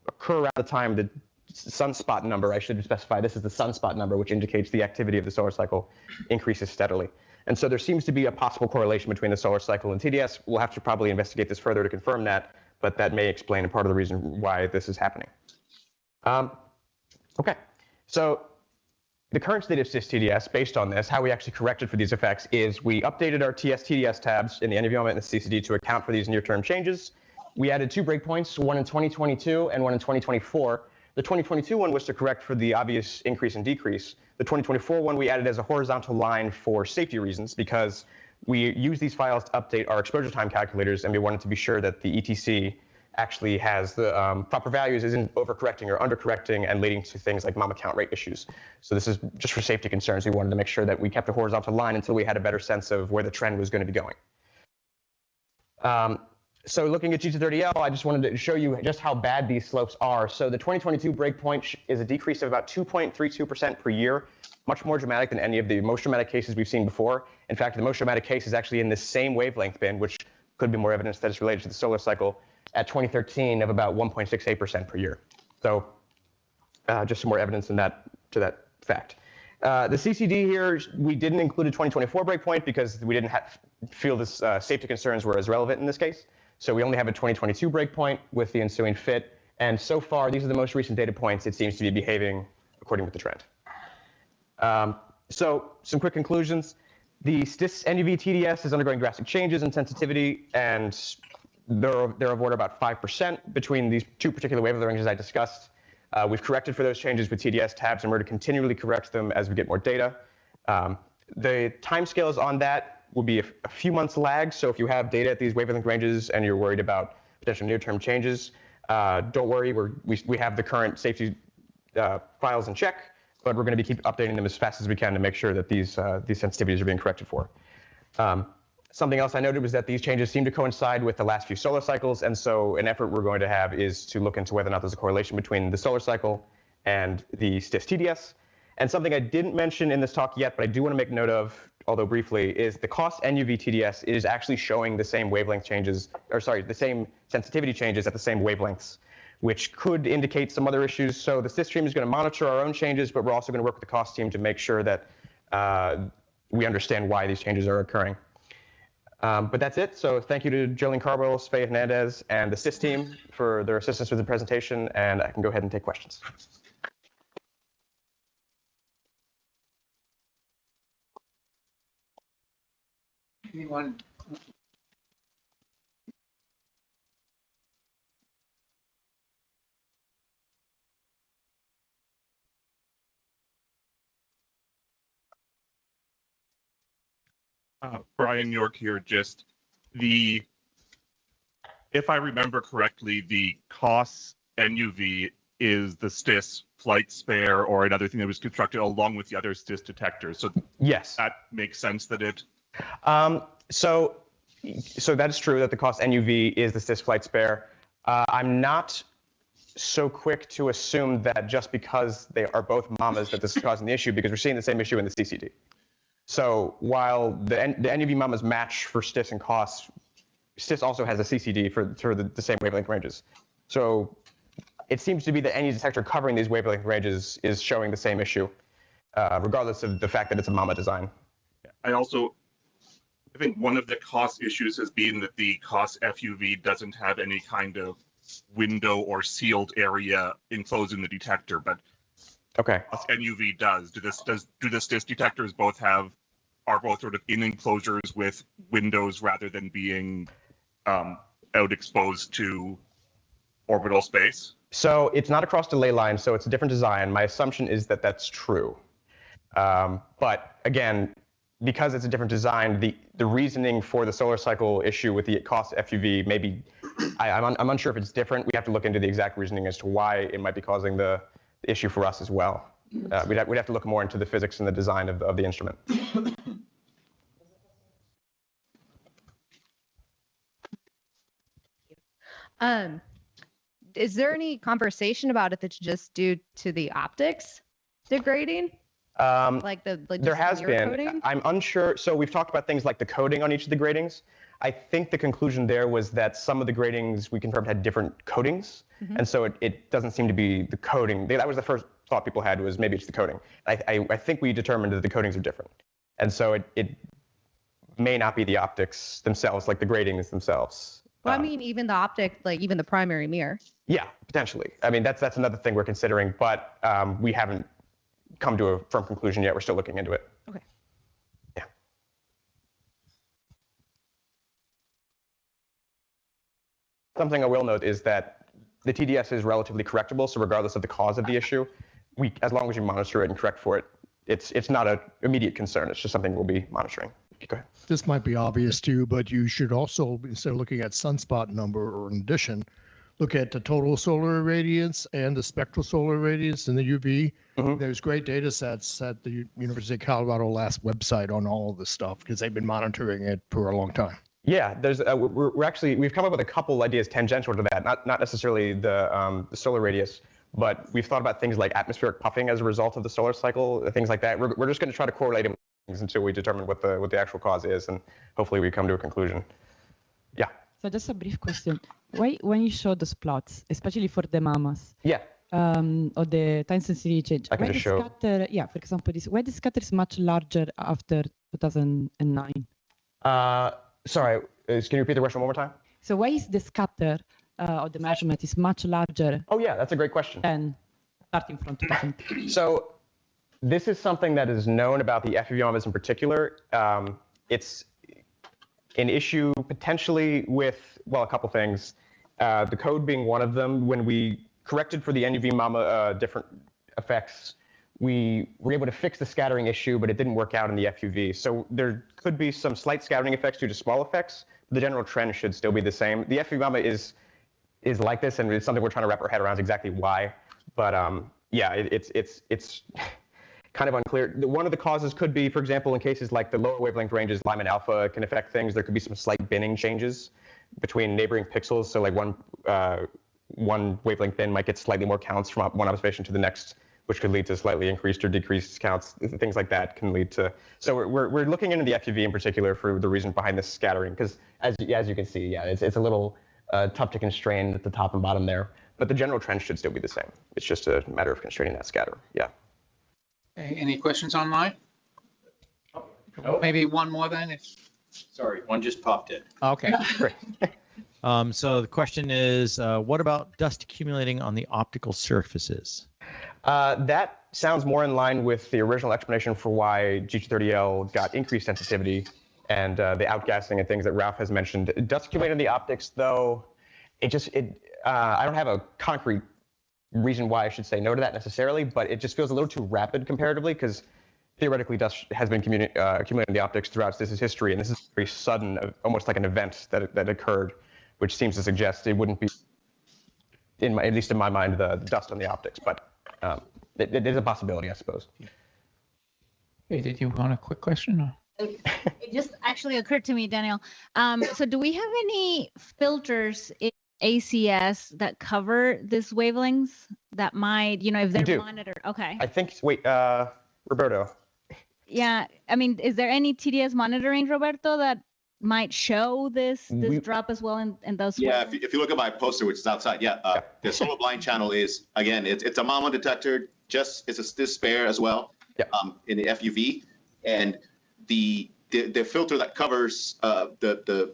occur around the time the sunspot number, I should specify, this is the sunspot number, which indicates the activity of the solar cycle increases steadily. And so there seems to be a possible correlation between the solar cycle and TDS. We'll have to probably investigate this further to confirm that, but that may explain part of the reason why this is happening. Okay, so the current state of SysTDS, based on this, how we actually corrected for these effects is we updated our TS-TDS tabs in the NUV element and the CCD to account for these near-term changes. We added 2 breakpoints, one in 2022 and one in 2024. The 2022 one was to correct for the obvious increase and decrease. The 2024 one we added as a horizontal line for safety reasons because we use these files to update our exposure time calculators, and we wanted to be sure that the ETC actually has the proper values, isn't overcorrecting or undercorrecting and leading to things like mama count rate issues. So this is just for safety concerns. We wanted to make sure that we kept a horizontal line until we had a better sense of where the trend was going to be going. So looking at G230L, I just wanted to show you just how bad these slopes are. So the 2022 breakpoint is a decrease of about 2.32% per year, much more dramatic than any of the most dramatic cases we've seen before. In fact, the most dramatic case is actually in this same wavelength band, which could be more evidence that it's related to the solar cycle, at 2013 of about 1.68% per year. So just some more evidence in that, to that fact. The CCD here, we didn't include a 2024 breakpoint because we didn't feel this safety concerns were as relevant in this case. So we only have a 2022 breakpoint with the ensuing fit. And so far, these are the most recent data points. It seems to be behaving according with the trend. So some quick conclusions. The STIS NUV TDS is undergoing drastic changes in sensitivity, and they're of order about 5% between these 2 particular wavelength ranges I discussed. We've corrected for those changes with TDS tabs, and we're to continually correct them as we get more data. The timescales on that will be a few months lag, so if you have data at these wavelength ranges and you're worried about potential near-term changes, don't worry, we have the current safety files in check, but we're going to keep updating them as fast as we can to make sure that these sensitivities are being corrected for. Something else I noted was that these changes seem to coincide with the last few solar cycles, and so an effort we're going to have is to look into whether or not there's a correlation between the solar cycle and the STIS-TDS. And something I didn't mention in this talk yet, but I do want to make note of, although briefly, is the cost NUV TDS is actually showing the same wavelength changes, or sorry, the same sensitivity changes at the same wavelengths, which could indicate some other issues. So the STIS stream is going to monitor our own changes, but we're also going to work with the cost team to make sure that we understand why these changes are occurring. But that's it. So thank you to Jolene Carbowell, Svea Hernandez, and the STIS team for their assistance with the presentation, and I can go ahead and take questions. Anyone? Brian York here. Just if I remember correctly, the COS NUV is the STIS flight spare or another thing that was constructed along with the other STIS detectors. So yes, that makes sense that it. So that is true that the COS NUV is the STIS flight spare. I'm not so quick to assume that just because they are both mamas that this is causing the issue, because we're seeing the same issue in the CCD. So while the NUV mamas match for STIS and COS, STIS also has a CCD for the same wavelength ranges. So it seems to be that any detector covering these wavelength ranges is showing the same issue, regardless of the fact that it's a mama design. I think one of the COS issues has been that the COS FUV doesn't have any kind of window or sealed area enclosed in the detector, but okay, COS NUV does. Do the STIS detectors are both sort of in enclosures with windows rather than being out exposed to orbital space? So it's not across delay lines, so it's a different design. My assumption is that that's true. But again, because it's a different design, the reasoning for the solar cycle issue with the COS FUV maybe, I'm unsure if it's different. We have to look into the exact reasoning as to why it might be causing the issue for us as well. We'd have to look more into the physics and the design of the instrument. Is there any conversation about if it's just due to the optics degrading? There has been. Coding? I'm unsure. So we've talked about things like the coding on each of the gratings. I think the conclusion there was that some of the gratings we confirmed had different coatings. Mm-hmm. And so it doesn't seem to be the coding. That was the first thought people had, was maybe it's the coding. I think we determined that the coatings are different. And so it may not be the optics themselves, like the gratings themselves. Well, I mean, even the optic, like even the primary mirror. Yeah, potentially. I mean, that's another thing we're considering, but we haven't come to a firm conclusion yet. We're still looking into it. Okay. Yeah. Something I will note is that the TDS is relatively correctable, so regardless of the cause of the issue, as long as you monitor it and correct for it, it's not an immediate concern. It's just something we'll be monitoring. Go ahead. This might be obvious to you, but you should also, instead of looking at sunspot number or in addition, look at the total solar irradiance and the spectral solar irradiance and the UV. There's great data sets at the University of Colorado last website on all of this stuff because they've been monitoring it for a long time. Yeah, there's we've come up with a couple ideas tangential to that, not necessarily the solar radius, but we've thought about things like atmospheric puffing as a result of the solar cycle, things like that. We're just going to try to correlate them until we determine what the actual cause is, and hopefully we come to a conclusion. Yeah. So just a brief question. Why, when you show those plots, especially for the mamas, yeah, or the time sensitivity change, I can why just the show. scatter, yeah, for example, why the scatter is much larger after 2009? Sorry, can you repeat the question one more time? So why is the scatter or the measurement is much larger? Oh yeah, that's a great question. Than starting from 2000. So this is something that is known about the FEV mamas in particular. It's an issue potentially with, well, a couple things. The code being one of them. When we corrected for the NUV mama different effects, we were able to fix the scattering issue, but it didn't work out in the FUV. So there could be some slight scattering effects due to small effects. The general trend should still be the same. The FUV mama is like this, and it's something we're trying to wrap our head around exactly why. But yeah, it's kind of unclear. One of the causes could be, for example, in cases like the lower wavelength ranges, Lyman alpha can affect things. There could be some slight binning changes between neighboring pixels. So like one wavelength bin might get slightly more counts from one observation to the next, which could lead to slightly increased or decreased counts. Things like that can lead to. So we're looking into the FUV in particular for the reason behind this scattering, because as you can see, yeah, it's a little tough to constrain at the top and bottom there. But the general trend should still be the same. It's just a matter of constraining that scatter. Yeah. Okay, any questions online? Maybe one more then? Sorry, one just popped in. Okay. Great. So the question is, what about dust accumulating on the optical surfaces? That sounds more in line with the original explanation for why G230L got increased sensitivity and the outgassing and things that Ralph has mentioned. Dust accumulating in the optics, though, I don't have a concrete reason why I should say no to that necessarily, but it just feels a little too rapid comparatively, because theoretically dust has been accumulating in the optics throughout this history, and this is very sudden, almost like an event that occurred, which seems to suggest it wouldn't be, at least in my mind, the dust on the optics, but it is a possibility, I suppose. Hey, did you want a quick question? Or? It just actually occurred to me, Daniel. So do we have any filters in ACS that cover this wavelengths that might, if they're monitored? Okay. I think, wait, Roberto. Yeah, I mean, is there any TDS monitoring, Roberto, that might show this drop as well in those? Yeah, if you look at my poster, which is outside, the solar blind channel is, again, it's a MAMA detector, it's a this spare as well, in the FUV, and the filter that covers the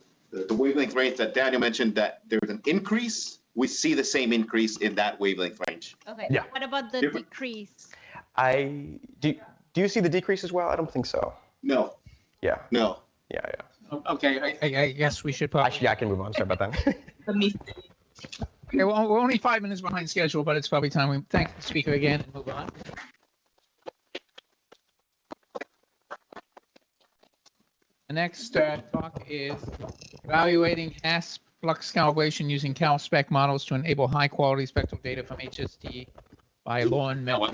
wavelength range that Daniel mentioned, that there's an increase, we see the same increase in that wavelength range. Okay. Yeah. What about the decrease? Do you see the decrease as well? I don't think so. No. Yeah. No. Yeah. Okay, I guess we should probably. I can move on. Sorry about that. Okay, well, we're only 5 minutes behind schedule, but it's probably time we thank the speaker again and move on. The next talk is evaluating HASP flux calibration using CalSpec models to enable high-quality spectral data from HST by Lauren Miller.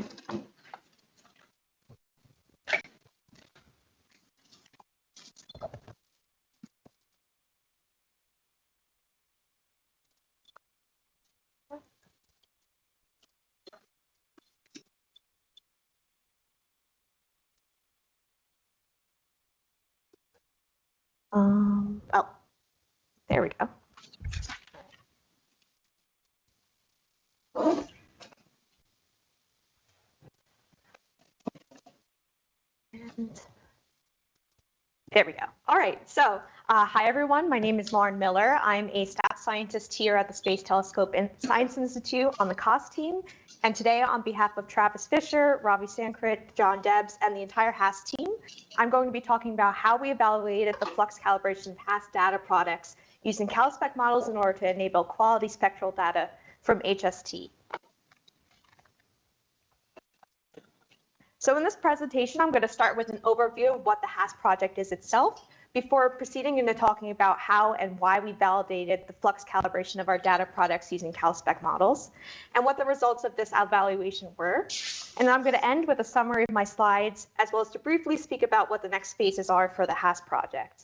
Oh, there we go. And there we go. All right. So hi, everyone. My name is Lauren Miller. I'm a stats scientist here at the Space Telescope and Science Institute on the COS team. And today, on behalf of Travis Fisher, Ravi Sankrit, John Debs, and the entire HASS team, I'm going to be talking about how we evaluated the flux calibration of HASS data products using CalSpec models in order to enable quality spectral data from HST. So in this presentation, I'm going to start with an overview of what the HASS project is itself, before proceeding into talking about how and why we validated the flux calibration of our data products using CalSpec models, and what the results of this evaluation were. And then I'm going to end with a summary of my slides, as well as to briefly speak about what the next phases are for the HASS project.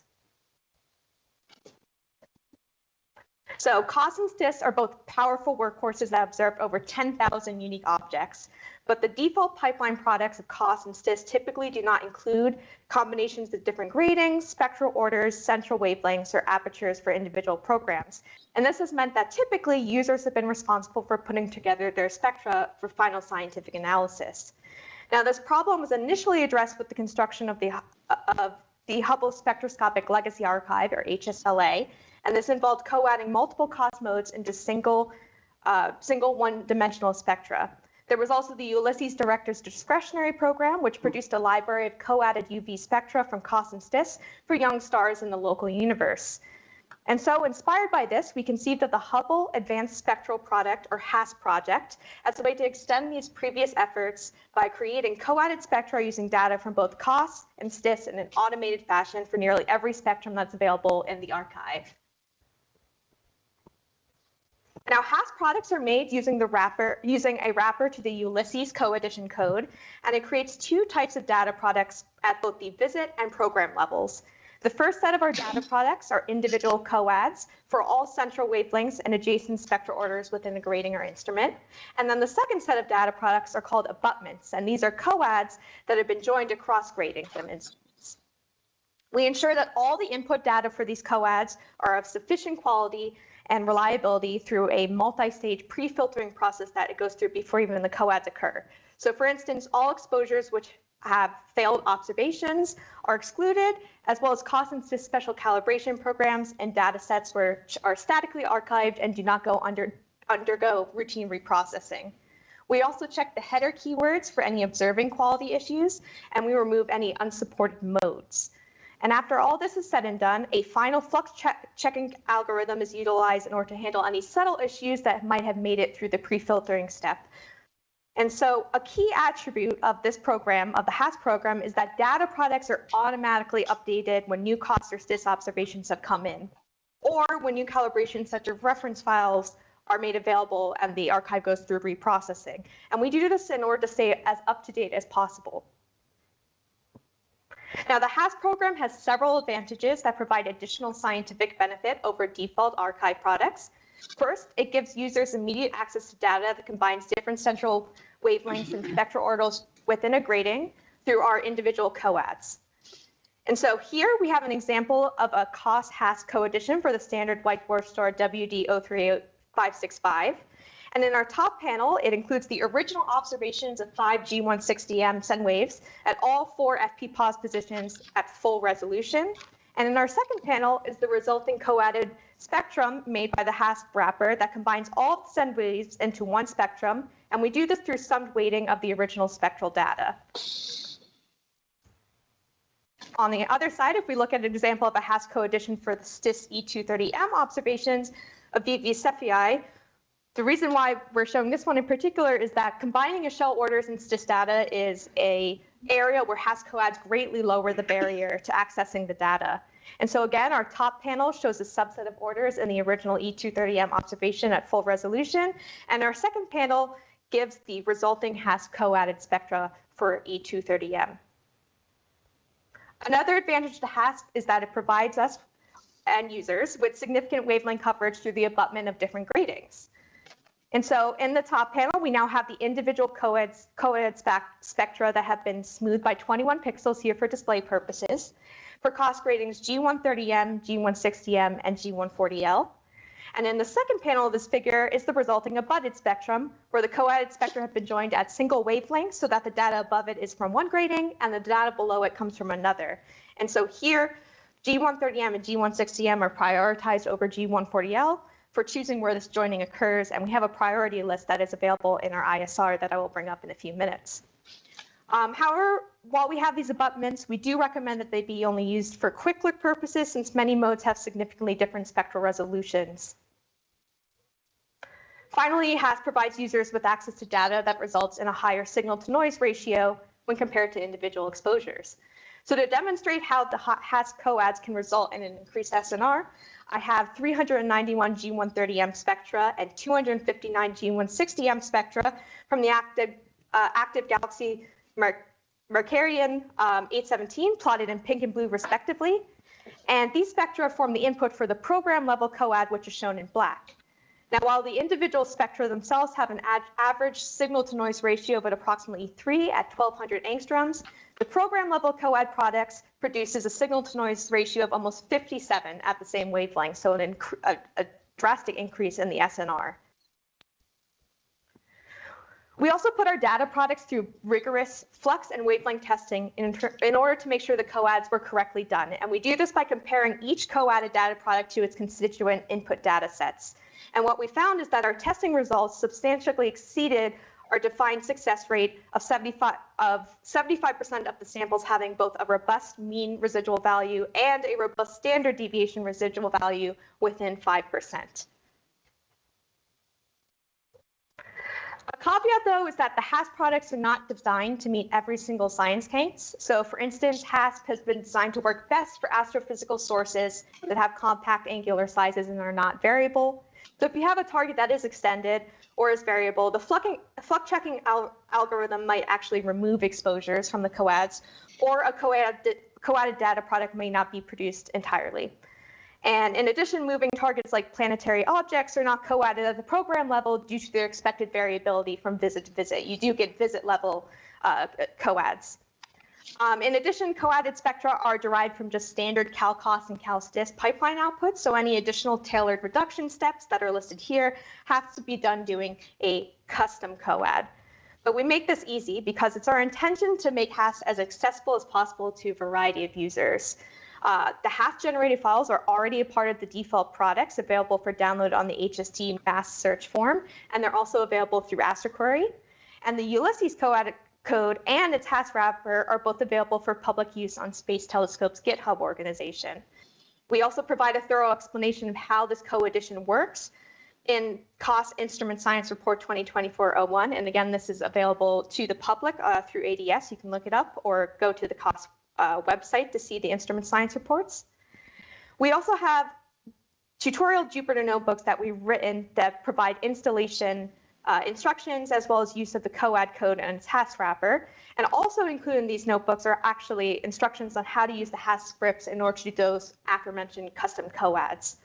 So COS and STIS are both powerful workhorses that observed over 10,000 unique objects, but the default pipeline products of COS and STIS typically do not include combinations of different gratings, spectral orders, central wavelengths, or apertures for individual programs. And this has meant that typically users have been responsible for putting together their spectra for final scientific analysis. Now, this problem was initially addressed with the construction of the Hubble Spectroscopic Legacy Archive, or HSLA, and this involved co-adding multiple COS modes into single one-dimensional spectra. There was also the Ulysses Director's Discretionary Program, which produced a library of co-added UV spectra from COS and STIS for young stars in the local universe. And so, inspired by this, we conceived of the Hubble Advanced Spectral Product, or HASS project, as a way to extend these previous efforts by creating co-added spectra using data from both COS and STIS in an automated fashion for nearly every spectrum that's available in the archive. Now, HASS products are made using a wrapper to the Ulysses co-addition code, and it creates two types of data products at both the visit and program levels. The first set of our data products are individual coads for all central wavelengths and adjacent spectral orders within a grating or instrument. And then the second set of data products are called abutments, and these are coads that have been joined across gratings and instruments. We ensure that all the input data for these coads are of sufficient quality and reliability through a multi-stage pre-filtering process that it goes through before even the coads occur. So for instance, all exposures which have failed observations are excluded, as well as COS and STIS special calibration programs and data sets which are statically archived and do not undergo routine reprocessing. We also check the header keywords for any observing quality issues, and we remove any unsupported modes. And after all this is said and done, a final flux checking algorithm is utilized in order to handle any subtle issues that might have made it through the pre-filtering step. And so a key attribute of this program, of the HASS program, is that data products are automatically updated when new COS or STIS observations have come in, or when new calibrations such as reference files are made available and the archive goes through reprocessing. And we do this in order to stay as up to date as possible. Now, the HASS program has several advantages that provide additional scientific benefit over default archive products. First, it gives users immediate access to data that combines different central wavelengths and spectral orders within a grating through our individual coads. And so here we have an example of a COS HASS co-addition for the standard white dwarf star WD03565. And in our top panel, it includes the original observations of 5 G160M send waves at all 4 FP pause positions at full resolution. And in our second panel is the resulting co-added spectrum made by the HASS wrapper that combines all the send waves into one spectrum. And we do this through summed weighting of the original spectral data. On the other side, if we look at an example of a HASS co-addition for the STIS E230M observations of VV Cephei, the reason why we're showing this one in particular is that combining a shell orders and STIS data is an area where HASS coads greatly lower the barrier to accessing the data. And so again, our top panel shows a subset of orders in the original E230M observation at full resolution, and our second panel gives the resulting HASS co-added spectra for E230M. Another advantage to HASS is that it provides us and users with significant wavelength coverage through the abutment of different gratings. And so in the top panel, we now have the individual co-added spectra that have been smoothed by 21 pixels here for display purposes for COS gratings G130M, G160M, and G140L. And in the second panel of this figure is the resulting abutted spectrum, where the co-added spectra have been joined at single wavelengths so that the data above it is from one grating and the data below it comes from another. And so here, G130M and G160M are prioritized over G140L, for choosing where this joining occurs, and we have a priority list that is available in our ISR that I will bring up in a few minutes. However, while we have these abutments, we do recommend that they be only used for quick look purposes, since many modes have significantly different spectral resolutions. Finally, HASS provides users with access to data that results in a higher signal-to-noise ratio when compared to individual exposures. So to demonstrate how the HASS coads can result in an increased SNR, I have 391 G130M spectra and 259 G160M spectra from the active galaxy Mercurian 817, plotted in pink and blue respectively. And these spectra form the input for the program level coad, which is shown in black. Now, while the individual spectra themselves have an average signal-to-noise ratio of approximately 3 at 1200 angstroms, the program-level coad products produces a signal-to-noise ratio of almost 57 at the same wavelength, so a drastic increase in the SNR. We also put our data products through rigorous flux and wavelength testing in order to make sure the coads were correctly done. And we do this by comparing each coadded data product to its constituent input data sets. And what we found is that our testing results substantially exceeded our defined success rate of 75% of the samples having both a robust mean residual value and a robust standard deviation residual value within 5%. A caveat, though, is that the HASS products are not designed to meet every single science case. So, for instance, HASS has been designed to work best for astrophysical sources that have compact angular sizes and are not variable. So if you have a target that is extended or is variable, the flux checking algorithm might actually remove exposures from the coads, or a coadded data product may not be produced entirely. And in addition, moving targets like planetary objects are not coadded at the program level due to their expected variability from visit to visit. You do get visit level coads. In addition, coadded spectra are derived from just standard CalCOS and CalSTIS pipeline outputs, so any additional tailored reduction steps that are listed here have to be done doing a custom coad. But we make this easy because it's our intention to make HASS as accessible as possible to a variety of users. The HASS-generated files are already a part of the default products available for download on the HST mass search form, and they're also available through AstroQuery. And the Ulysses code and its HASS wrapper are both available for public use on Space Telescope's GitHub organization. We also provide a thorough explanation of how this co-edition works in COS Instrument Science Report 2024-01. And again, this is available to the public through ADS. You can look it up or go to the COS website to see the instrument science reports. We also have tutorial Jupyter notebooks that we've written that provide installation instructions as well as use of the coad code and its HASS wrapper. And also included in these notebooks are actually instructions on how to use the HASS scripts in order to do those aforementioned custom coads.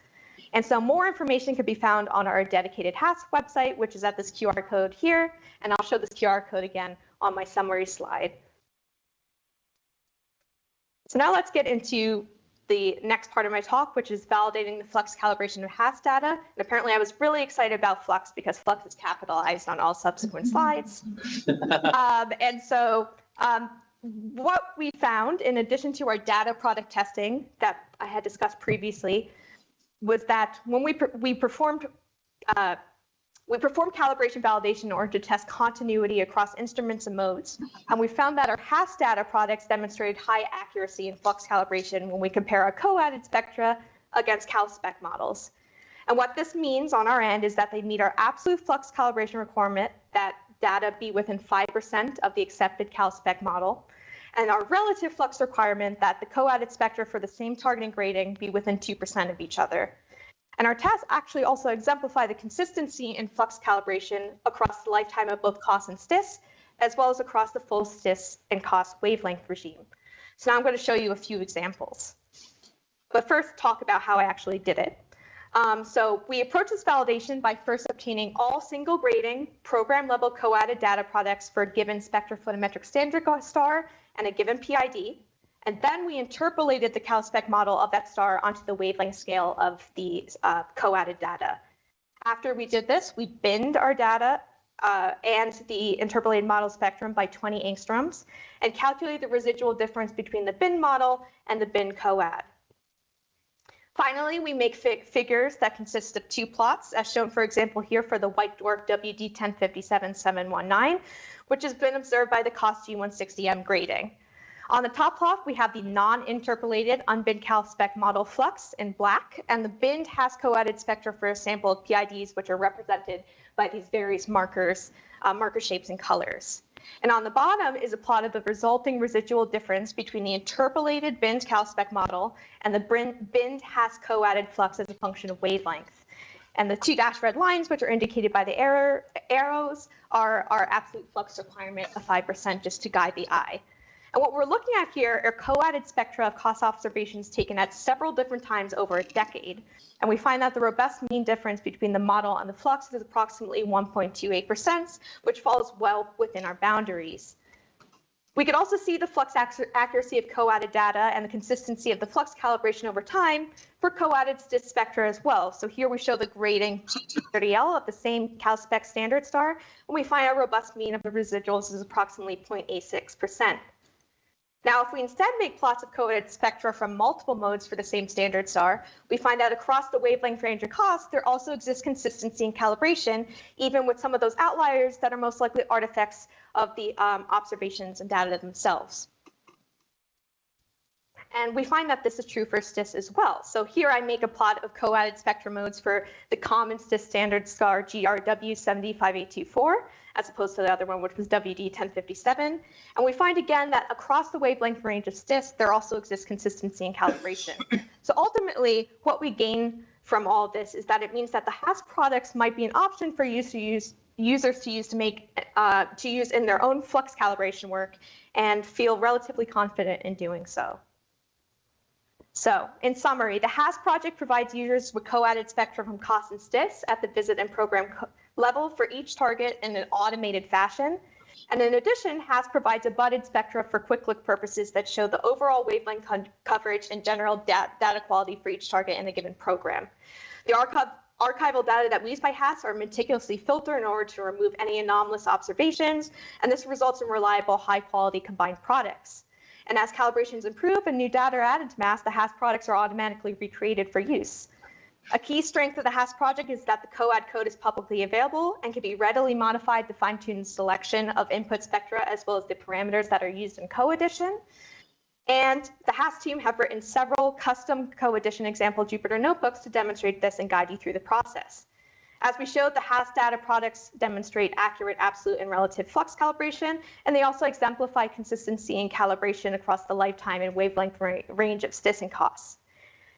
And so more information can be found on our dedicated HASS website, which is at this QR code here. And I'll show this QR code again on my summary slide. So now let's get into the next part of my talk, which is validating the FLUX calibration of HASS data. And apparently I was really excited about FLUX because FLUX is capitalized on all subsequent slides. And so what we found, in addition to our data product testing that I had discussed previously, was that when we performed calibration validation in order to test continuity across instruments and modes, and we found that our HASS data products demonstrated high accuracy in flux calibration when we compare our co-added spectra against CalSpec models. And what this means on our end is that they meet our absolute flux calibration requirement that data be within 5% of the accepted CalSpec model, and our relative flux requirement that the co-added spectra for the same targeting grading be within 2% of each other. And our tests actually also exemplify the consistency in flux calibration across the lifetime of both COS and STIS, as well as across the full STIS and COS wavelength regime. So now I'm going to show you a few examples. But first, talk about how I actually did it. So we approach this validation by first obtaining all single grading program level co-added data products for a given spectrophotometric standard star and a given PID. And then we interpolated the CalSpec model of that star onto the wavelength scale of the co-added data. After we did this, we binned our data and the interpolated model spectrum by 20 angstroms and calculated the residual difference between the bin model and the bin coad. Finally, we make figures that consist of two plots, as shown, for example, here for the white dwarf WD1057-719, which has been observed by the COS G160M grading. On the top plot, we have the non-interpolated unbinned CalSpec model FLUX in black, and the binned has co-added spectra for a sample of PIDs, which are represented by these various markers, marker shapes and colors. And on the bottom is a plot of the resulting residual difference between the interpolated binned CalSpec model and the binned has co-added flux as a function of wavelength. And the two dashed red lines, which are indicated by the arrows, are our absolute flux requirement of 5%, just to guide the eye. And what we're looking at here are co-added spectra of COS observations taken at several different times over a decade. And we find that the robust mean difference between the model and the flux is approximately 1.28%, which falls well within our boundaries. We could also see the flux accuracy of co-added data and the consistency of the flux calibration over time for co-added STIS spectra as well. So here we show the grading G230L of the same CalSpec standard star, and we find our robust mean of the residuals is approximately 0.86%. Now, if we instead make plots of co-added spectra from multiple modes for the same standard star, we find that across the wavelength range of COS, there also exists consistency in calibration, even with some of those outliers that are most likely artifacts of the observations and data themselves. And we find that this is true for STIS as well. So here I make a plot of co-added spectra modes for the common STIS standard star GRW75824, as opposed to the other one, which was WD1057. And we find again that across the wavelength range of STIS, there also exists consistency in calibration. So ultimately, what we gain from all of this is that it means that the HASS products might be an option for users to use in their own flux calibration work and feel relatively confident in doing so. So, in summary, the HASS project provides users with co-added spectra from COS and STIS at the visit and program level for each target in an automated fashion. And in addition, HASS provides a budded spectra for quick look purposes that show the overall wavelength coverage and general data quality for each target in a given program. The archival data that we use by HASS are meticulously filtered in order to remove any anomalous observations, and this results in reliable, high-quality combined products. And as calibrations improve and new data are added to MASS, the HASS products are automatically recreated for use. A key strength of the HASS project is that the COAD code is publicly available and can be readily modified to fine-tune the selection of input spectra as well as the parameters that are used in co-addition. And the HASS team have written several custom co-addition example Jupyter notebooks to demonstrate this and guide you through the process. As we showed, the HASS data products demonstrate accurate absolute and relative flux calibration, and they also exemplify consistency in calibration across the lifetime and wavelength range of STIS and COS.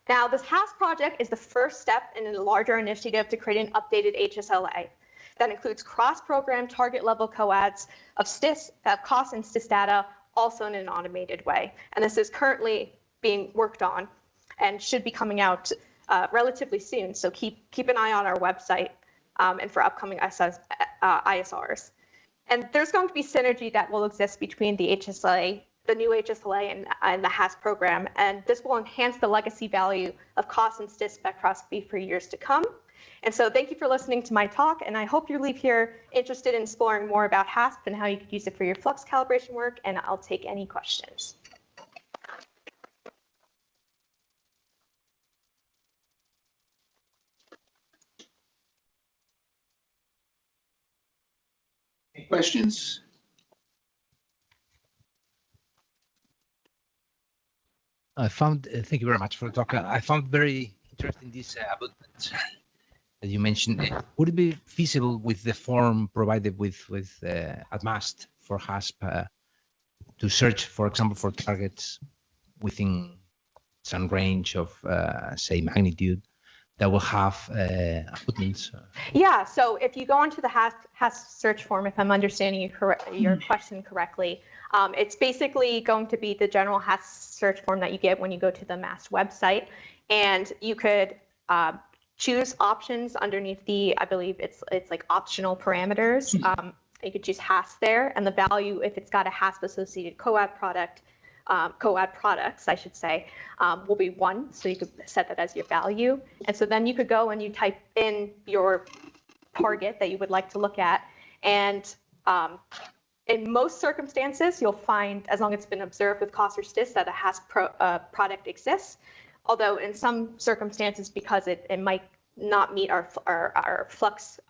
Now, this HASS project is the first step in a larger initiative to create an updated HSLA that includes cross-program target-level coads of STIS, COS and STIS data, also in an automated way. And this is currently being worked on and should be coming out relatively soon, so keep an eye on our website and for upcoming ISRs. And there's going to be synergy that will exist between the HSLA, the new HSLA and the HASS program, and this will enhance the legacy value of COS and STIS spectroscopy for years to come. And so thank you for listening to my talk, and I hope you leave here interested in exploring more about HASP and how you could use it for your flux calibration work, and I'll take any questions. Any questions? I found, thank you very much for the talk. I found very interesting this about that you mentioned. Would it be feasible with the form provided with at MAST for HASP to search, for example, for targets within some range of, say, magnitude that will have footnotes? Yeah, so if you go onto the HASP search form, if I'm understanding your question correctly, it's basically going to be the general HASP search form that you get when you go to the MAST website, and you could choose options underneath the, I believe it's like optional parameters. You could choose HASP there, and the value, if it's got a HASP associated COAD product, COAD products, I should say, will be 1. So you could set that as your value. And so then you could go and you type in your target that you would like to look at. And in most circumstances, you'll find, as long as it's been observed with COS or STIS, that a HASP product exists. Although in some circumstances, because it might not meet our flux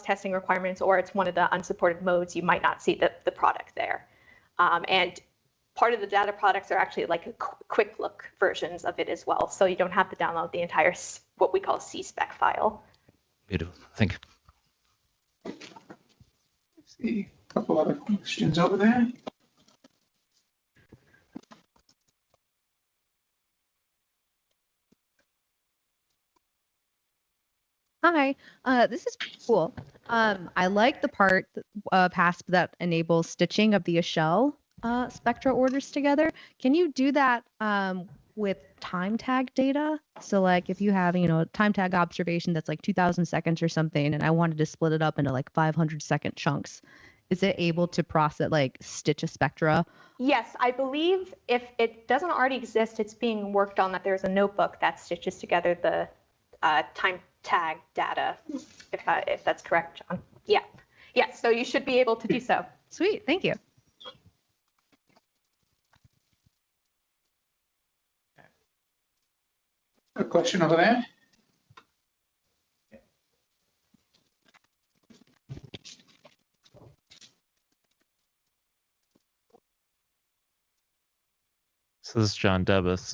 testing requirements, or it's one of the unsupported modes, you might not see the product there. And part of the data products are actually like a quick look versions of it as well. So you don't have to download the entire, what we call C-spec file. Beautiful. Thank you. See a couple other questions over there. Hi, this is pretty cool. I like the part PASP that enables stitching of the Eshell spectra orders together. Can you do that with time tag data? So like if you have, time tag observation that's like 2000 seconds or something, and I wanted to split it up into like 500-second chunks, is it able to process, like stitch a spectra? Yes, I believe if it doesn't already exist, it's being worked on, that there's a notebook that stitches together the time tag data, if that's correct, John. Yeah. Yes, so you should be able to do so. Sweet, thank you. A question over there? So this is John Debus.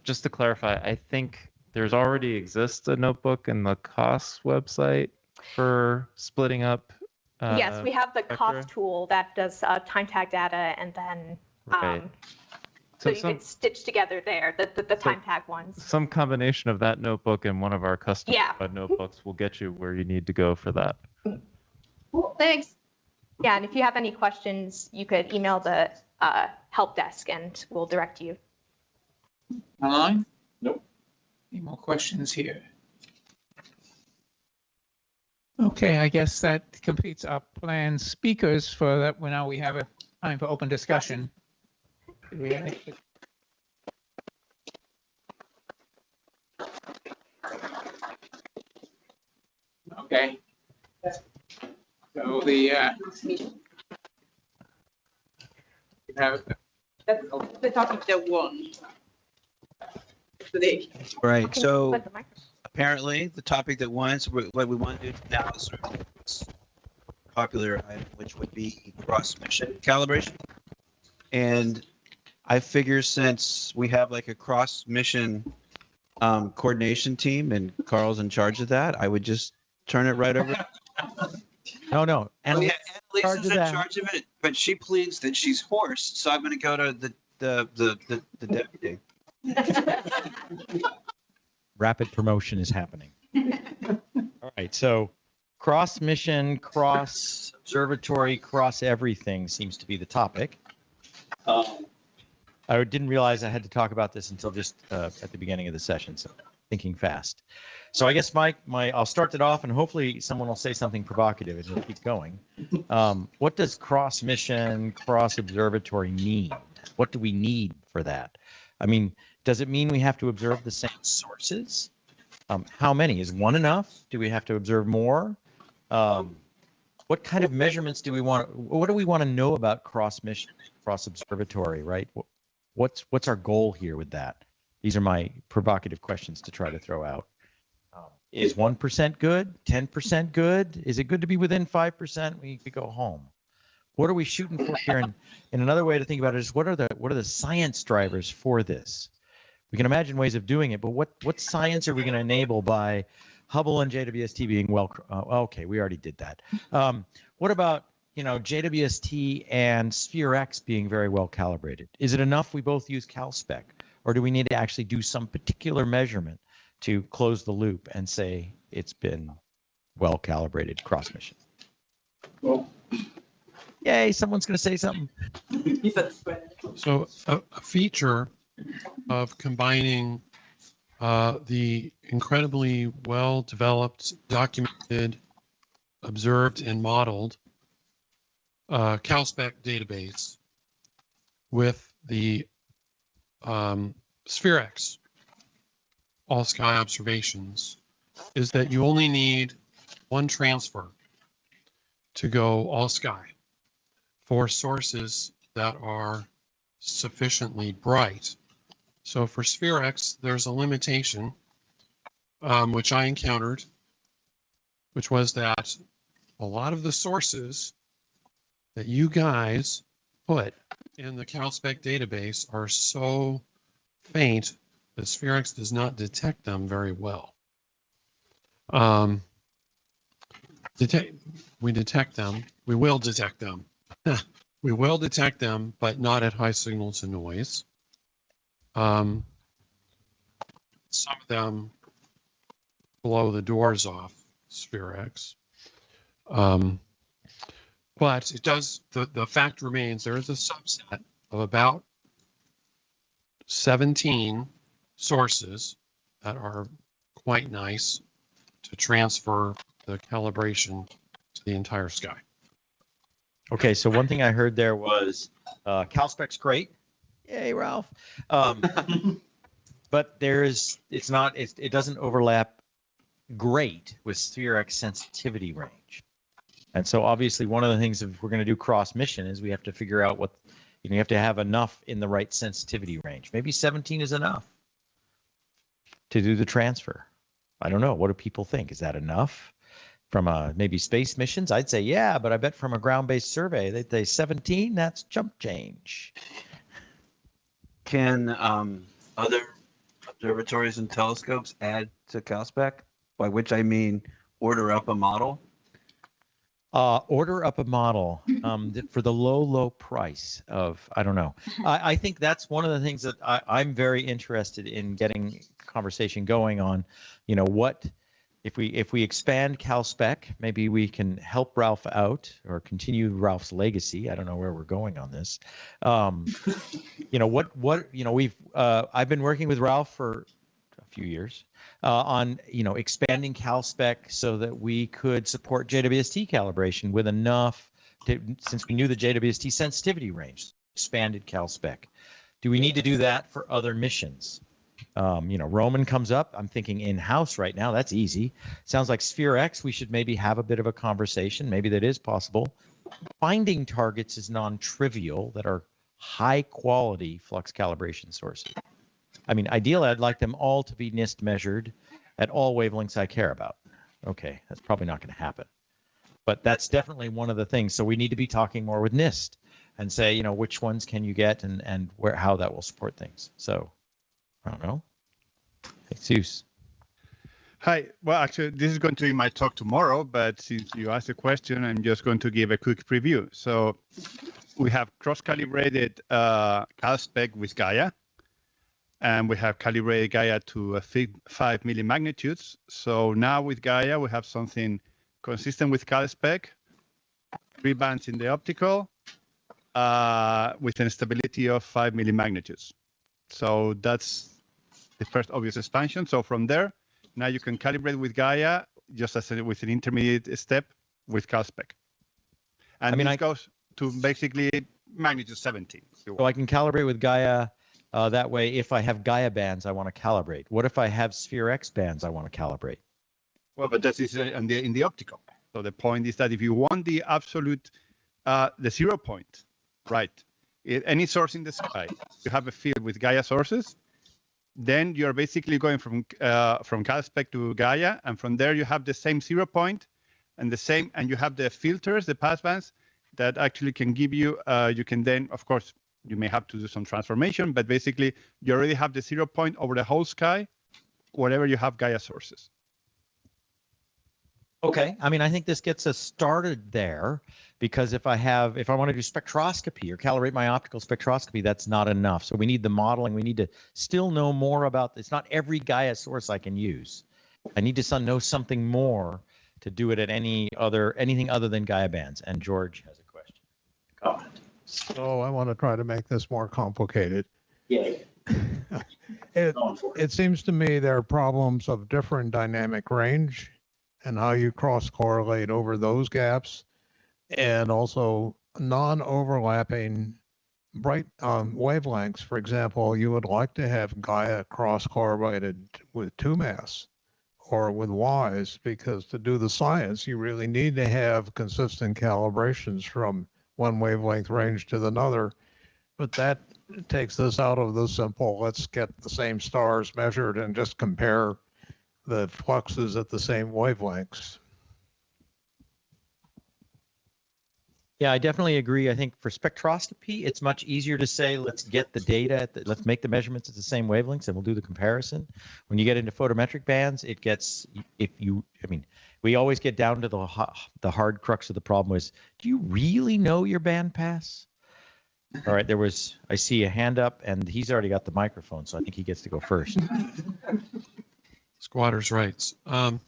Just to clarify, I think there's already exists a notebook in the COS website for splitting up. Yes, we have the spectra. COS tool that does time tag data, and then Right. so you can stitch together there the time tag ones. Some combination of that notebook and one of our custom Yeah. notebooks will get you where you need to go for that. Cool, thanks. Yeah, and if you have any questions, you could email the help desk, and we'll direct you. Online? Nope. Any more questions here? Okay, I guess that completes our planned speakers for that. Well, now we have a time for open discussion. Do we have any? Okay. So the you have The topic that won today. Right. So apparently, the topic that won, so what we want to do now is popular item, which would be cross-mission calibration. And I figure since we have like a cross-mission coordination team, and Carl's in charge of that, I would just turn it right over. No. And And Lisa's in charge of it, but she pleads that she's hoarse, so I'm going to go to the deputy. rapid promotion is happening. All right. So cross mission, cross observatory, cross everything seems to be the topic. I didn't realize I had to talk about this until just at the beginning of the session. So thinking fast. So I guess I'll start it off, and hopefully someone will say something provocative and we'll keep going. What does cross mission, cross observatory mean? What do we need for that? I mean, does it mean we have to observe the same sources? How many? Is one enough? Do we have to observe more? What kind of measurements do we want? What do we want to know about cross mission, cross observatory, right? What's our goal here with that? These are my provocative questions to try to throw out. Is 1% good? 10% good? Is it good to be within 5%? We could go home. What are we shooting for here? And another way to think about it is what are the science drivers for this? We can imagine ways of doing it, but what science are we going to enable by Hubble and JWST being okay, we already did that. What about JWST and Sphere-X being very well calibrated? Is it enough we both use CalSpec, or do we need to actually do some particular measurement to close the loop and say it's been well calibrated cross mission? Well, yay, someone's going to say something. So a feature of combining the incredibly well-developed, documented, observed, and modeled CalSpec database with the Sphere-X all-sky observations is that you only need one transfer to go all-sky for sources that are sufficiently bright So for SphereX, there's a limitation, which I encountered, which was that a lot of the sources that you guys put in the CalSpec database are so faint that SphereX does not detect them very well. We detect them. We will detect them. We will detect them, but not at high signal to noise. Some of them blow the doors off SphereX. But it does, the fact remains, there is a subset of about 17 sources that are quite nice to transfer the calibration to the entire sky. Okay, so one thing I heard there was CalSpec's great. Yay, Ralph. But it doesn't overlap great with SphereX sensitivity range. And so obviously one of the things if we're going to do cross mission is we have to figure out what, you have to have enough in the right sensitivity range. Maybe 17 is enough to do the transfer. I don't know. What do people think? Is that enough? From maybe space missions, I'd say, yeah, but I bet from a ground-based survey, they'd say 17, that's chump change. Can other observatories and telescopes add to CalSpec? By which I mean order up a model? Order up a model for the low price of, I don't know. I think that's one of the things that I'm very interested in getting conversation going on. What if we expand CalSpec, maybe we can help Ralph out or continue Ralph's legacy. I don't know where we're going on this. I've been working with Ralph for a few years on expanding CalSpec so that we could support JWST calibration with enough since we knew the JWST sensitivity range, expanded CalSpec. Do we need to do that for other missions? Roman comes up. I'm thinking in-house right now. That's easy. Sounds like SphereX, we should maybe have a bit of a conversation. Maybe that is possible. Finding targets is non-trivial that are high-quality flux calibration sources. I mean, ideally, I'd like them all to be NIST measured at all wavelengths I care about. Okay, that's probably not going to happen. But that's definitely one of the things. So we need to be talking more with NIST and say, which ones can you get and how that will support things. So I don't know. Jesus. Hi. Well, actually, this is going to be my talk tomorrow, but since you asked the question, I'm just going to give a quick preview. So we have cross-calibrated CalSpec with Gaia, and we have calibrated Gaia to 5 millimagnitudes. So now with Gaia, we have something consistent with CalSpec, 3 bands in the optical, with an stability of 5 millimagnitudes. So that's the first obvious expansion. So from there, now you can calibrate with Gaia just as with an intermediate step with CalSpec. And it goes to basically magnitude 17. So I can calibrate with Gaia that way. If I have Gaia bands, I want to calibrate. What if I have SphereX bands I want to calibrate? Well, but that is in the optical. So the point is that if you want the absolute, the 0 point, right? Any source in the sky, you have a field with Gaia sources, then you're basically going from CalSpec to Gaia, and from there you have the same 0 point and you have the filters, the passbands that actually can give you, you can then, of course, you may have to do some transformation, but basically you already have the 0 point over the whole sky, wherever you have Gaia sources. Okay. I mean, I think this gets us started there because if I want to do spectroscopy or calibrate my optical spectroscopy, that's not enough. So we need the modeling. We need to still know more about, it's not every Gaia source I can use. I need to know something more to do it at anything other than Gaia bands. And George has a question. Comment. So I want to try to make this more complicated. Yay. It seems to me there are problems of different dynamic range and how you cross-correlate over those gaps, and also non-overlapping bright wavelengths. For example, you would like to have Gaia cross-correlated with 2MAS or with WISE, because to do the science, you really need to have consistent calibrations from one wavelength range to another. But that takes this out of the simple, let's get the same stars measured and just compare the fluxes at the same wavelengths. Yeah, I definitely agree. I think for spectroscopy, it's much easier to say, let's get the data, let's make the measurements at the same wavelengths, and we'll do the comparison. When you get into photometric bands, it gets, we always get down to the hard crux of the problem is, do you really know your band pass? All right, I see a hand up, and he's already got the microphone, so I think he gets to go first. Squatters' rights. I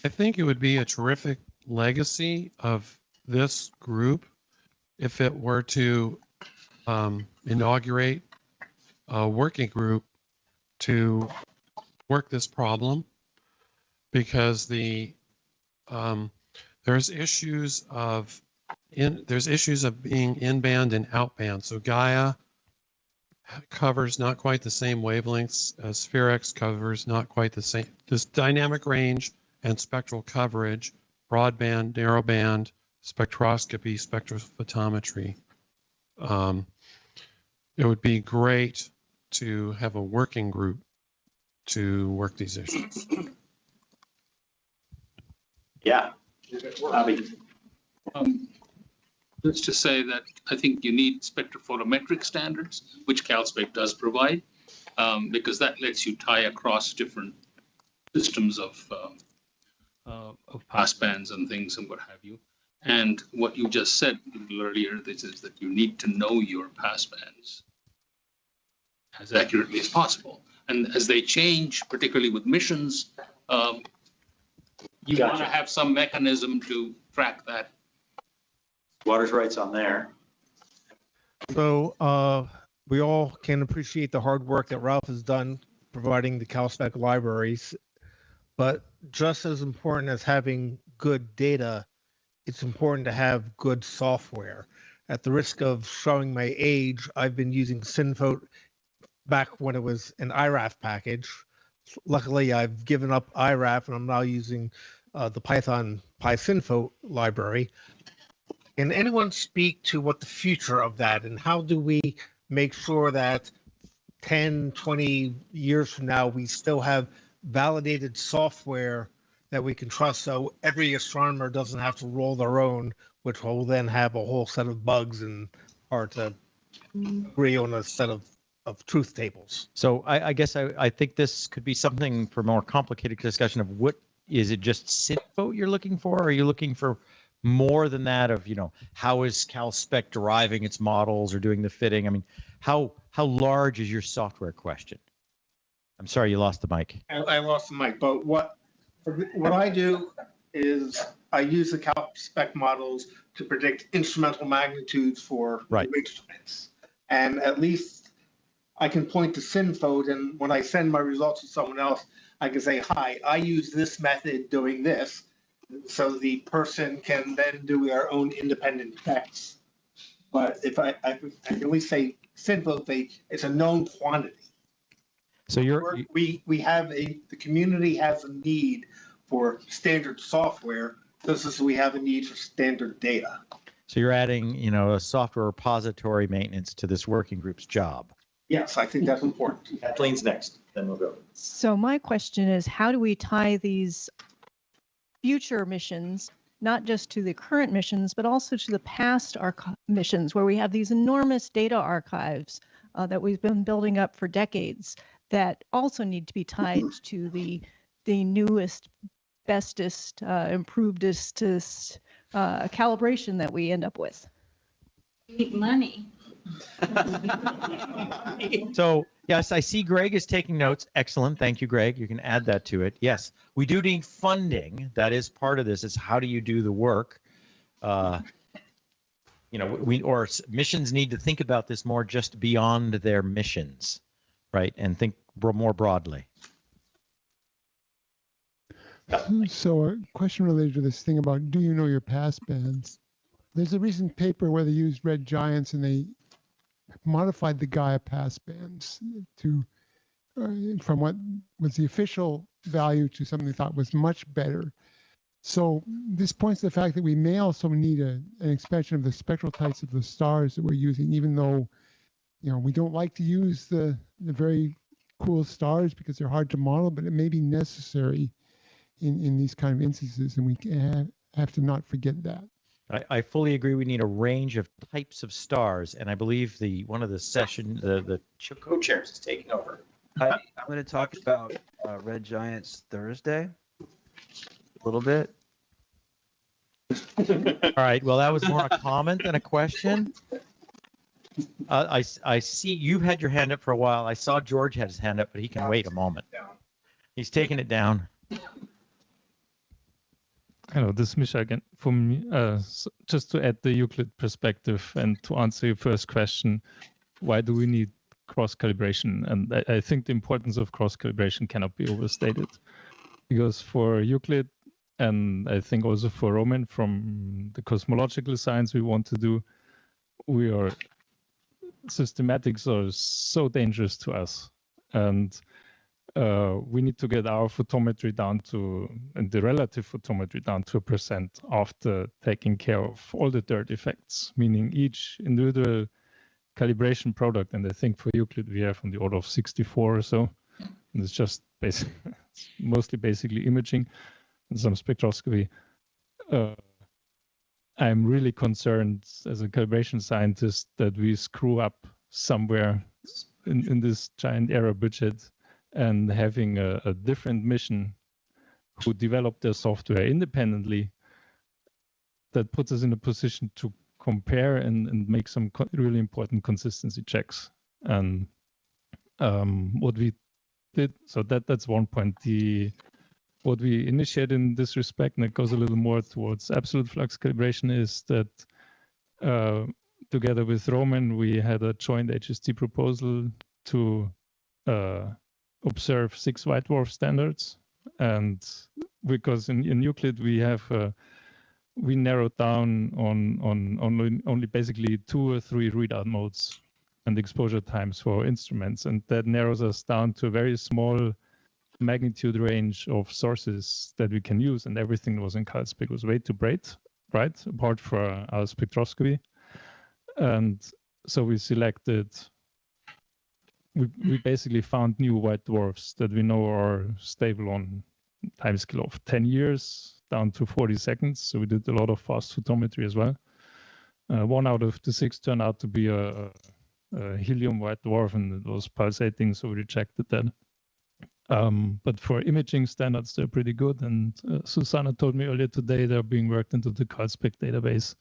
think it would be a terrific legacy of this group if it were to inaugurate a working group to work this problem, because there's issues of being in-band and out-band. So Gaia covers not quite the same wavelengths as Spherex covers not quite the same. This dynamic range and spectral coverage, broadband, narrowband, spectroscopy, spectrophotometry. It would be great to have a working group to work these issues. Yeah. Let's just say that I think you need spectrophotometric standards, which CalSpec does provide, because that lets you tie across different systems of passbands and things and what have you. And what you just said a little earlier, this is that you need to know your passbands as accurately as possible. And as they change, particularly with missions, you want to have some mechanism to track that. Squatters' rights on there. So we all can appreciate the hard work that Ralph has done providing the CalSpec libraries, but just as important as having good data, it's important to have good software. At the risk of showing my age, I've been using Synfo back when it was an IRAF package. Luckily, I've given up IRAF and I'm now using the Python PySynfo library. Can anyone speak to what the future of that, and how do we make sure that 10, 20 years from now, we still have validated software that we can trust, so every astronomer doesn't have to roll their own, which will then have a whole set of bugs and hard to agree on a set of truth tables. So I guess I think this could be something for more complicated discussion of what is it, just Synfo you're looking for? Or are you looking for more than that of, how is CalSpec deriving its models or doing the fitting? I mean, how large is your software question? I'm sorry, you lost the mic. I lost the mic, but what I do is I use the CalSpec models to predict instrumental magnitudes for instruments. And at least I can point to Synfo, and when I send my results to someone else, I can say, hi, I use this method doing this. So the person can then do their own independent checks. But if I can at least say Synfo, it's a known quantity. So we have the community has a need for standard software, just as we have a need for standard data. So you're adding, a software repository maintenance to this working group's job. Yes, I think that's important. Kathleen's next, then we'll go. So my question is, how do we tie these future missions, not just to the current missions, but also to the past missions, where we have these enormous data archives that we've been building up for decades that also need to be tied to the newest, bestest, improvedest calibration that we end up with? Make money. So yes, I see Greg is taking notes. Excellent. Thank you, Greg. You can add that to it. Yes, we do need funding. That is part of this. Is how do you do the work? Missions need to think about this more just beyond their missions, right? And think more broadly. So a question related to this thing about, do you know your passbands? There's a recent paper where they used red giants and they modified the Gaia passbands to from what was the official value to something they thought was much better. So this points to the fact that we may also need an expansion of the spectral types of the stars that we're using, even though we don't like to use the very cool stars because they're hard to model, but it may be necessary in these kind of instances, and we have to not forget that. I fully agree. We need a range of types of stars, and I believe one of the session the co-chairs is taking over. I'm going to talk about red giants Thursday a little bit. All right. Well, that was more a comment than a question. I see you've had your hand up for a while. I saw George had his hand up, but he can wait a moment. He's taking it down. Hello, this is Misha again. Just to add the Euclid perspective and to answer your first question, why do we need cross-calibration? And I think the importance of cross-calibration cannot be overstated. Because for Euclid, and I think also for Roman, from the cosmological science we want to do, systematics are so dangerous to us. And we need to get our photometry down to, and the relative photometry down to 1% after taking care of all the dirt effects, meaning each individual calibration product. And I think for Euclid, we have on the order of 64 or so. And it's just mostly basically imaging and some spectroscopy. I'm really concerned as a calibration scientist that we screw up somewhere in this giant error budget, and having a different mission who develop their software independently that puts us in a position to compare and make some really important consistency checks. And what we did, so that's one point. What we initiated in this respect, and it goes a little more towards absolute flux calibration, is that together with Roman, we had a joint HST proposal to observe 6 white dwarf standards. And because in Euclid we narrowed down on only basically 2 or 3 readout modes and exposure times for instruments, and that narrows us down to a very small magnitude range of sources that we can use, and everything that was in CalSpec was way too bright, apart for our spectroscopy. And so we selected, we basically found new white dwarfs that we know are stable on timescale of 10 years down to 40 seconds. So we did a lot of fast photometry as well. 1 out of the 6 turned out to be a helium white dwarf, and it was pulsating, so we rejected that. But for imaging standards, they're pretty good. And Susanna told me earlier today they're being worked into the CalSpec database.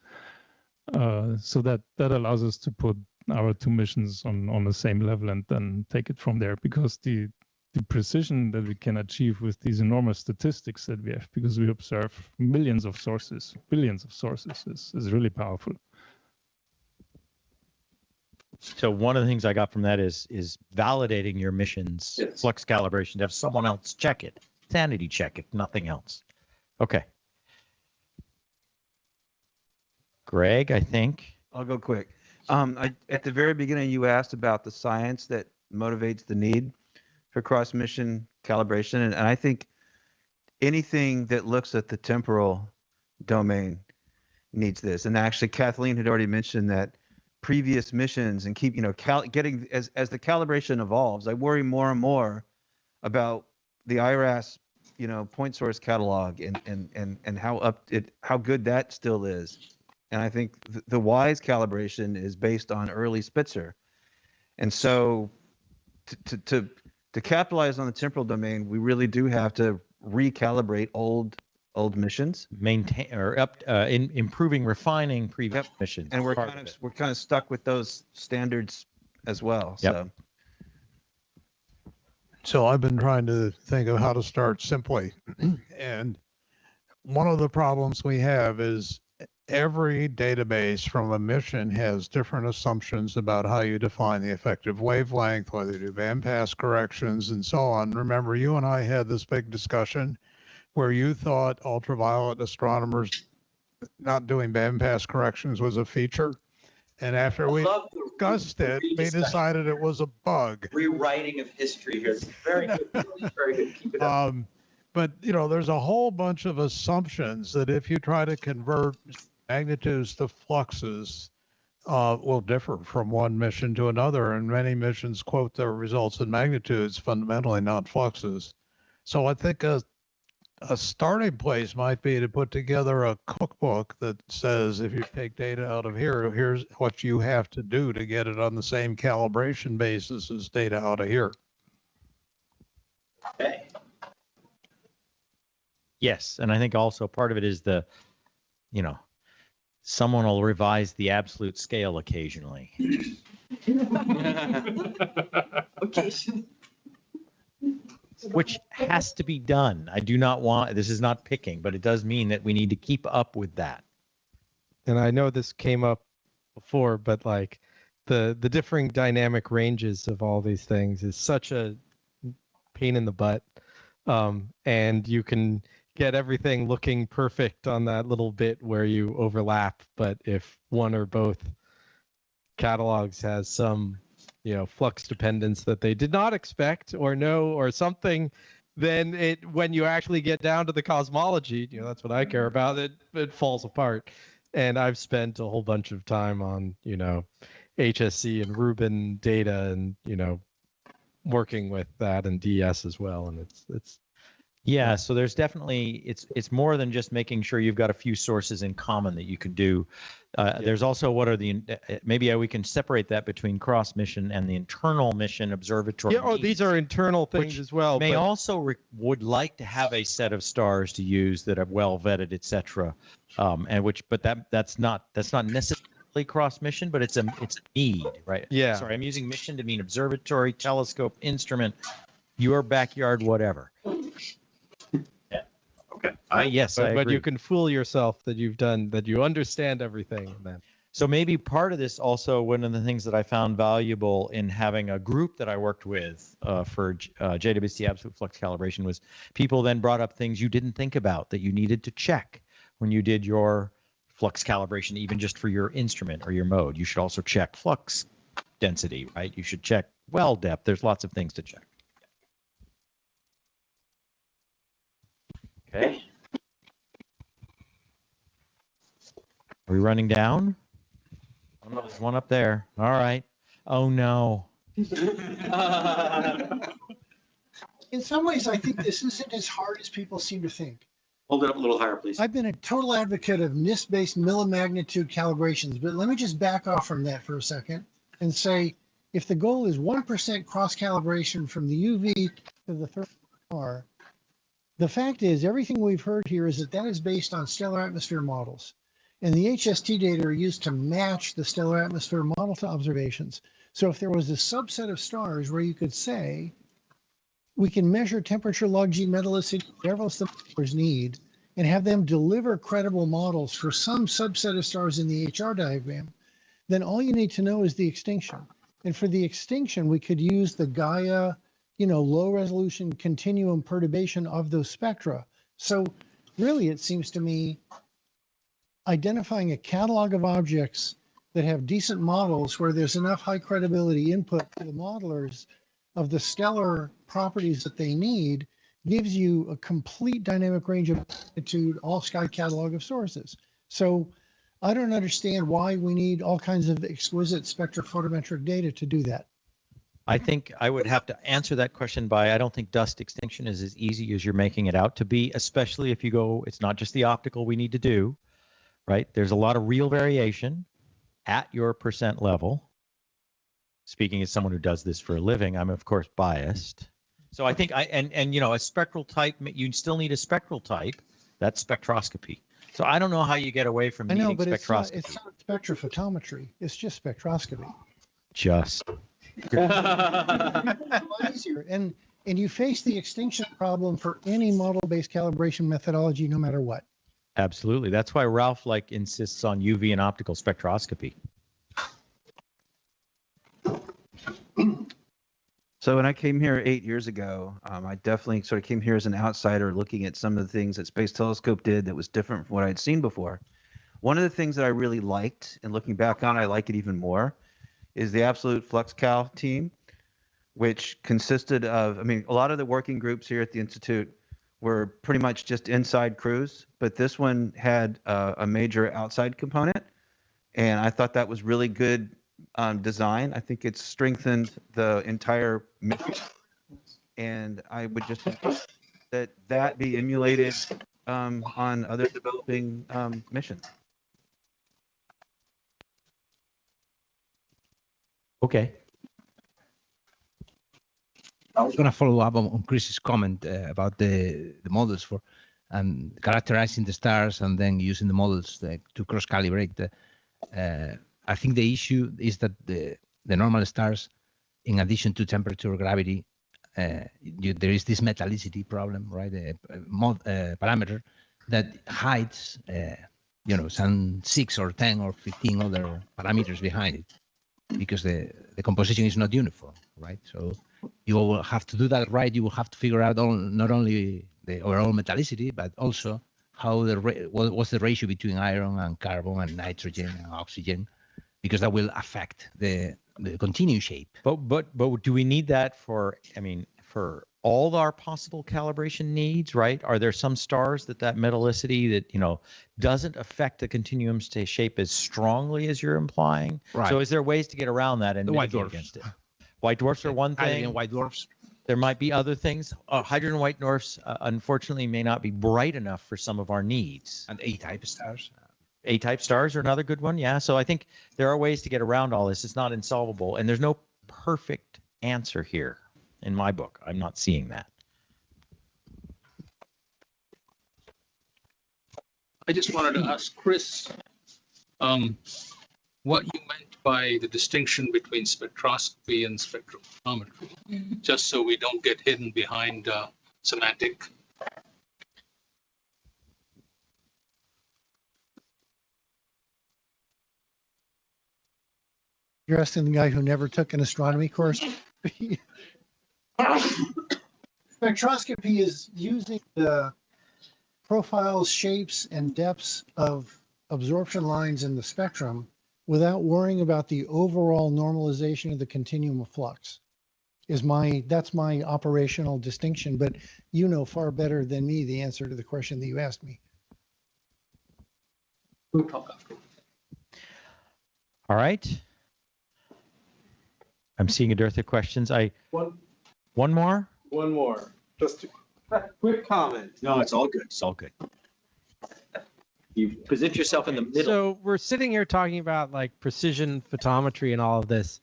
So that allows us to put our 2 missions on the same level and then take it from there, because the precision that we can achieve with these enormous statistics that we have, because we observe millions of sources, billions of sources, is really powerful. So one of the things I got from that is validating your mission's flux calibration, to have someone else check it, sanity check it, nothing else. Okay. Greg, I think. I'll go quick. At the very beginning, you asked about the science that motivates the need for cross-mission calibration, and I think anything that looks at the temporal domain needs this. And actually, Kathleen had already mentioned that previous missions and keep, getting as the calibration evolves, I worry more and more about the IRAS, point source catalog and how good that still is. And I think the WISE calibration is based on early Spitzer. And so to capitalize on the temporal domain, we really do have to recalibrate old missions, maintain or improving, refining previous missions. And we're kind of stuck with those standards as well. Yep. So I've been trying to think of how to start simply. And one of the problems we have is every database from a mission has different assumptions about how you define the effective wavelength, whether you do bandpass corrections and so on. Remember, you and I had this big discussion where you thought ultraviolet astronomers not doing bandpass corrections was a feature. And after we discussed it, we decided it was a bug. Rewriting of history here. Very good. Very good. Keep it up. But, there's a whole bunch of assumptions that if you try to convert magnitudes to fluxes, will differ from one mission to another, and many missions quote their results in magnitudes, fundamentally not fluxes. So I think a starting place might be to put together a cookbook that says if you take data out of here, here's what you have to do to get it on the same calibration basis as data out of here. Okay. Yes, and I think also part of it is someone will revise the absolute scale occasionally. Occasion. Which has to be done. I do not want, this is not picking, but it does mean that we need to keep up with that. And I know this came up before, but like the differing dynamic ranges of all these things is such a pain in the butt. And you can get everything looking perfect on that little bit where you overlap. But if one or both catalogs has some flux dependence that they did not expect or know or something, then when you actually get down to the cosmology, that's what I care about, it falls apart. And I've spent a whole bunch of time on HSC and Rubin data and working with that and DS as well, and it's yeah, so there's definitely, it's more than just making sure you've got a few sources in common that you can do. There's also what are the, maybe we can separate that between cross mission and the internal mission observatory. Yeah, these are internal things as well. May also would like to have a set of stars to use that are well vetted, etc. But that's not necessarily cross mission, but it's a need, right? Yeah. Sorry, I'm using mission to mean observatory, telescope, instrument, your backyard, whatever. Okay. Yes, but agree. You can fool yourself that you understand everything then. So maybe part of this also, one of the things that I found valuable in having a group that I worked with for JWST Absolute Flux Calibration was people then brought up things you didn't think about that you needed to check when you did your flux calibration, even just for your instrument or your mode. You should also check flux density, right? You should check well depth. There's lots of things to check. Okay. Are we running down? Oh, no, there's one up there. All right. Oh, no. In some ways, I think this isn't as hard as people seem to think. Hold it up a little higher, please. I've been a total advocate of NIST-based millimagnitude calibrations, but let me just back off from that for a second and say, if the goal is 1% cross-calibration from the UV to the thermal star, the fact is everything we've heard here is that is based on stellar atmosphere models. And the HST data are used to match the stellar atmosphere model to observations. So if there was a subset of stars where you could say, we can measure temperature, log G, metallicity, whatever else the modelers need, and have them deliver credible models for some subset of stars in the HR diagram, then all you need to know is the extinction. And for the extinction, we could use the Gaia, low resolution continuum perturbation of those spectra. So really, it seems to me, identifying a catalog of objects that have decent models where there's enough high credibility input to the modelers of the stellar properties that they need gives you a complete dynamic range of magnitude, all sky catalog of sources. So I don't understand why we need all kinds of exquisite spectrophotometric data to do that. I think I would have to answer that question by, I don't think dust extinction is as easy as you're making it out to be, especially if you go, it's not just the optical we need to do, right? There's a lot of real variation at your percent level. Speaking as someone who does this for a living, I'm of course biased. So I think a spectral type, you still need a spectral type. That's spectroscopy. So I don't know how you get away from needing I know, but spectroscopy. it's not spectrophotometry. It's just spectroscopy. Just. It's a lot easier. And you face the extinction problem for any model-based calibration methodology, no matter what. Absolutely. That's why Ralph insists on UV and optical spectroscopy. So when I came here 8 years ago, I definitely sort of came here as an outsider looking at some of the things that Space Telescope did that was different from what I'd seen before. One of the things that I really liked, and looking back on, I like it even more, is the Absolute Flux Cal team, which consisted of, a lot of the working groups here at the Institute were pretty much just inside crews, but this one had a major outside component. And I thought that was really good design. I think it's strengthened the entire mission. And I would just hope that be emulated on other developing missions. Okay. I was going to follow up on Chris's comment about the models for characterizing the stars and then using the models to cross-calibrate. I think the issue is that the normal stars, in addition to temperature, gravity, there is this metallicity problem, right? Parameter that hides, some 6 or 10 or 15 other parameters behind it, because the composition is not uniform, right? So you will have to do that right. You will have to figure out not only the overall metallicity, but also how what's the ratio between iron and carbon and nitrogen and oxygen, because that will affect the continuum shape. But do we need that for all our possible calibration needs, right? Are there some stars that metallicity that, doesn't affect the continuum shape as strongly as you're implying? Right. So is there ways to get around that and The white mitigate dwarfs. against it? White dwarfs are one thing. Hydrogen white dwarfs. There might be other things. Hydrogen white dwarfs, unfortunately, may not be bright enough for some of our needs. And A-type stars. A-type stars are another good one. Yeah. So I think there are ways to get around all this. It's not insolvable. And there's no perfect answer here in my book. I'm not seeing that. I just wanted to ask Chris what you meant by the distinction between spectroscopy and spectrophotometry, just so we don't get hidden behind semantic. You're asking the guy who never took an astronomy course. Spectroscopy is using the profiles, shapes, and depths of absorption lines in the spectrum without worrying about the overall normalization of the continuum of flux. That's my operational distinction, but you know far better than me the answer to the question that you asked me. We'll talk after. All right. I'm seeing a dearth of questions. One more? One more. Just a quick comment. No, it's all good. It's all good. You present yourself in the middle. So we're sitting here talking about like precision photometry and all of this.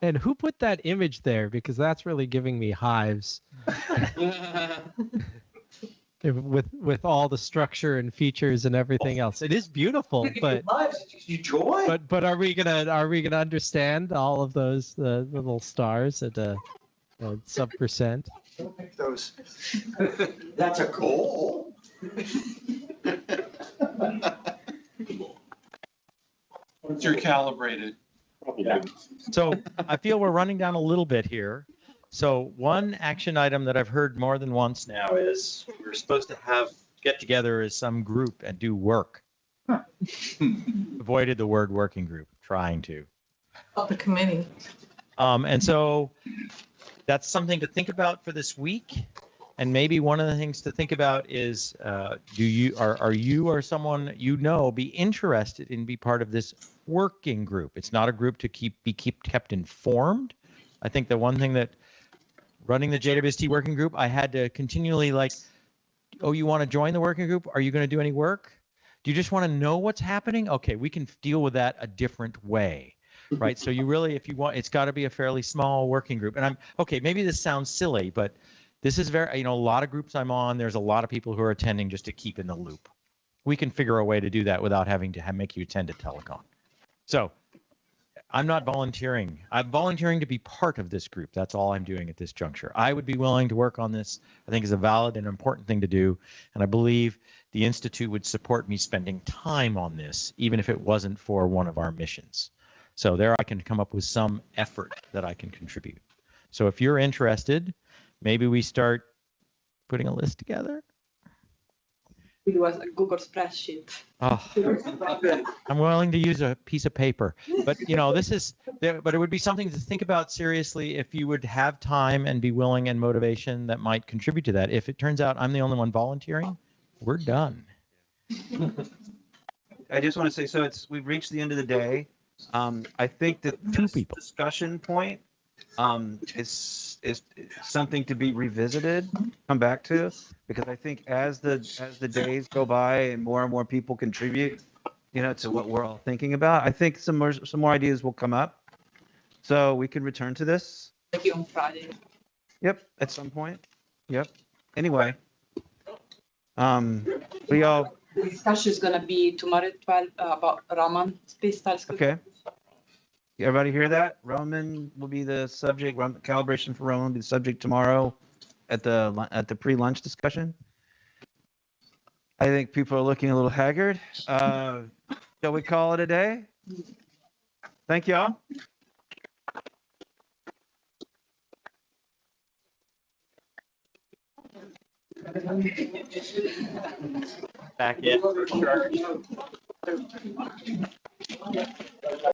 And who put that image there? Because that's really giving me hives. with all the structure and features and everything else. It is beautiful, but you joy. But are we gonna understand all of those little stars at a sub percent? Don't pick those. That's a goal. Once you're calibrated. So I feel we're running down a little bit here. So one action item that I've heard more than once now is we're supposed to get together as some group and do work. Avoided the word working group, trying to. Of the committee. And so that's something to think about for this week. And maybe one of the things to think about is, are you or someone be interested in be part of this working group? It's not a group to be kept informed. I think the one thing that running the JWST working group, I had to continually you want to join the working group? Are you going to do any work? Do you just want to know what's happening? Okay, we can deal with that a different way, right? So you really, if you want, it's got to be a fairly small working group. And maybe this sounds silly, but this is very, a lot of groups I'm on, there's a lot of people who are attending just to keep in the loop. We can figure a way to do that without having to make you attend a telecon. So I'm not volunteering. I'm volunteering to be part of this group. That's all I'm doing at this juncture. I would be willing to work on this. I think is a valid and important thing to do. And I believe the Institute would support me spending time on this, even if it wasn't for one of our missions. So there I can come up with some effort that I can contribute. So if you're interested, maybe we start putting a list together. It was a Google spreadsheet. Oh, I'm willing to use a piece of paper, but but it would be something to think about seriously if you would have time and be willing and motivation that might contribute to that. If it turns out I'm the only one volunteering, we're done. I just want to say, so we've reached the end of the day. I think that this discussion point is something to be revisited, come back to, because I think as the days go by and more people contribute, to what we're all thinking about, I think some more ideas will come up. So we can return to this. Maybe on Friday. Yep, at some point. Yep. Anyway, we all. The discussion is going to be tomorrow at 12 about Raman space telescope. Okay. Everybody hear that? Roman will be the subject. Calibration for Roman will be the subject tomorrow at the pre-lunch discussion. I think people are looking a little haggard. Shall we call it a day? Thank y'all. Back in.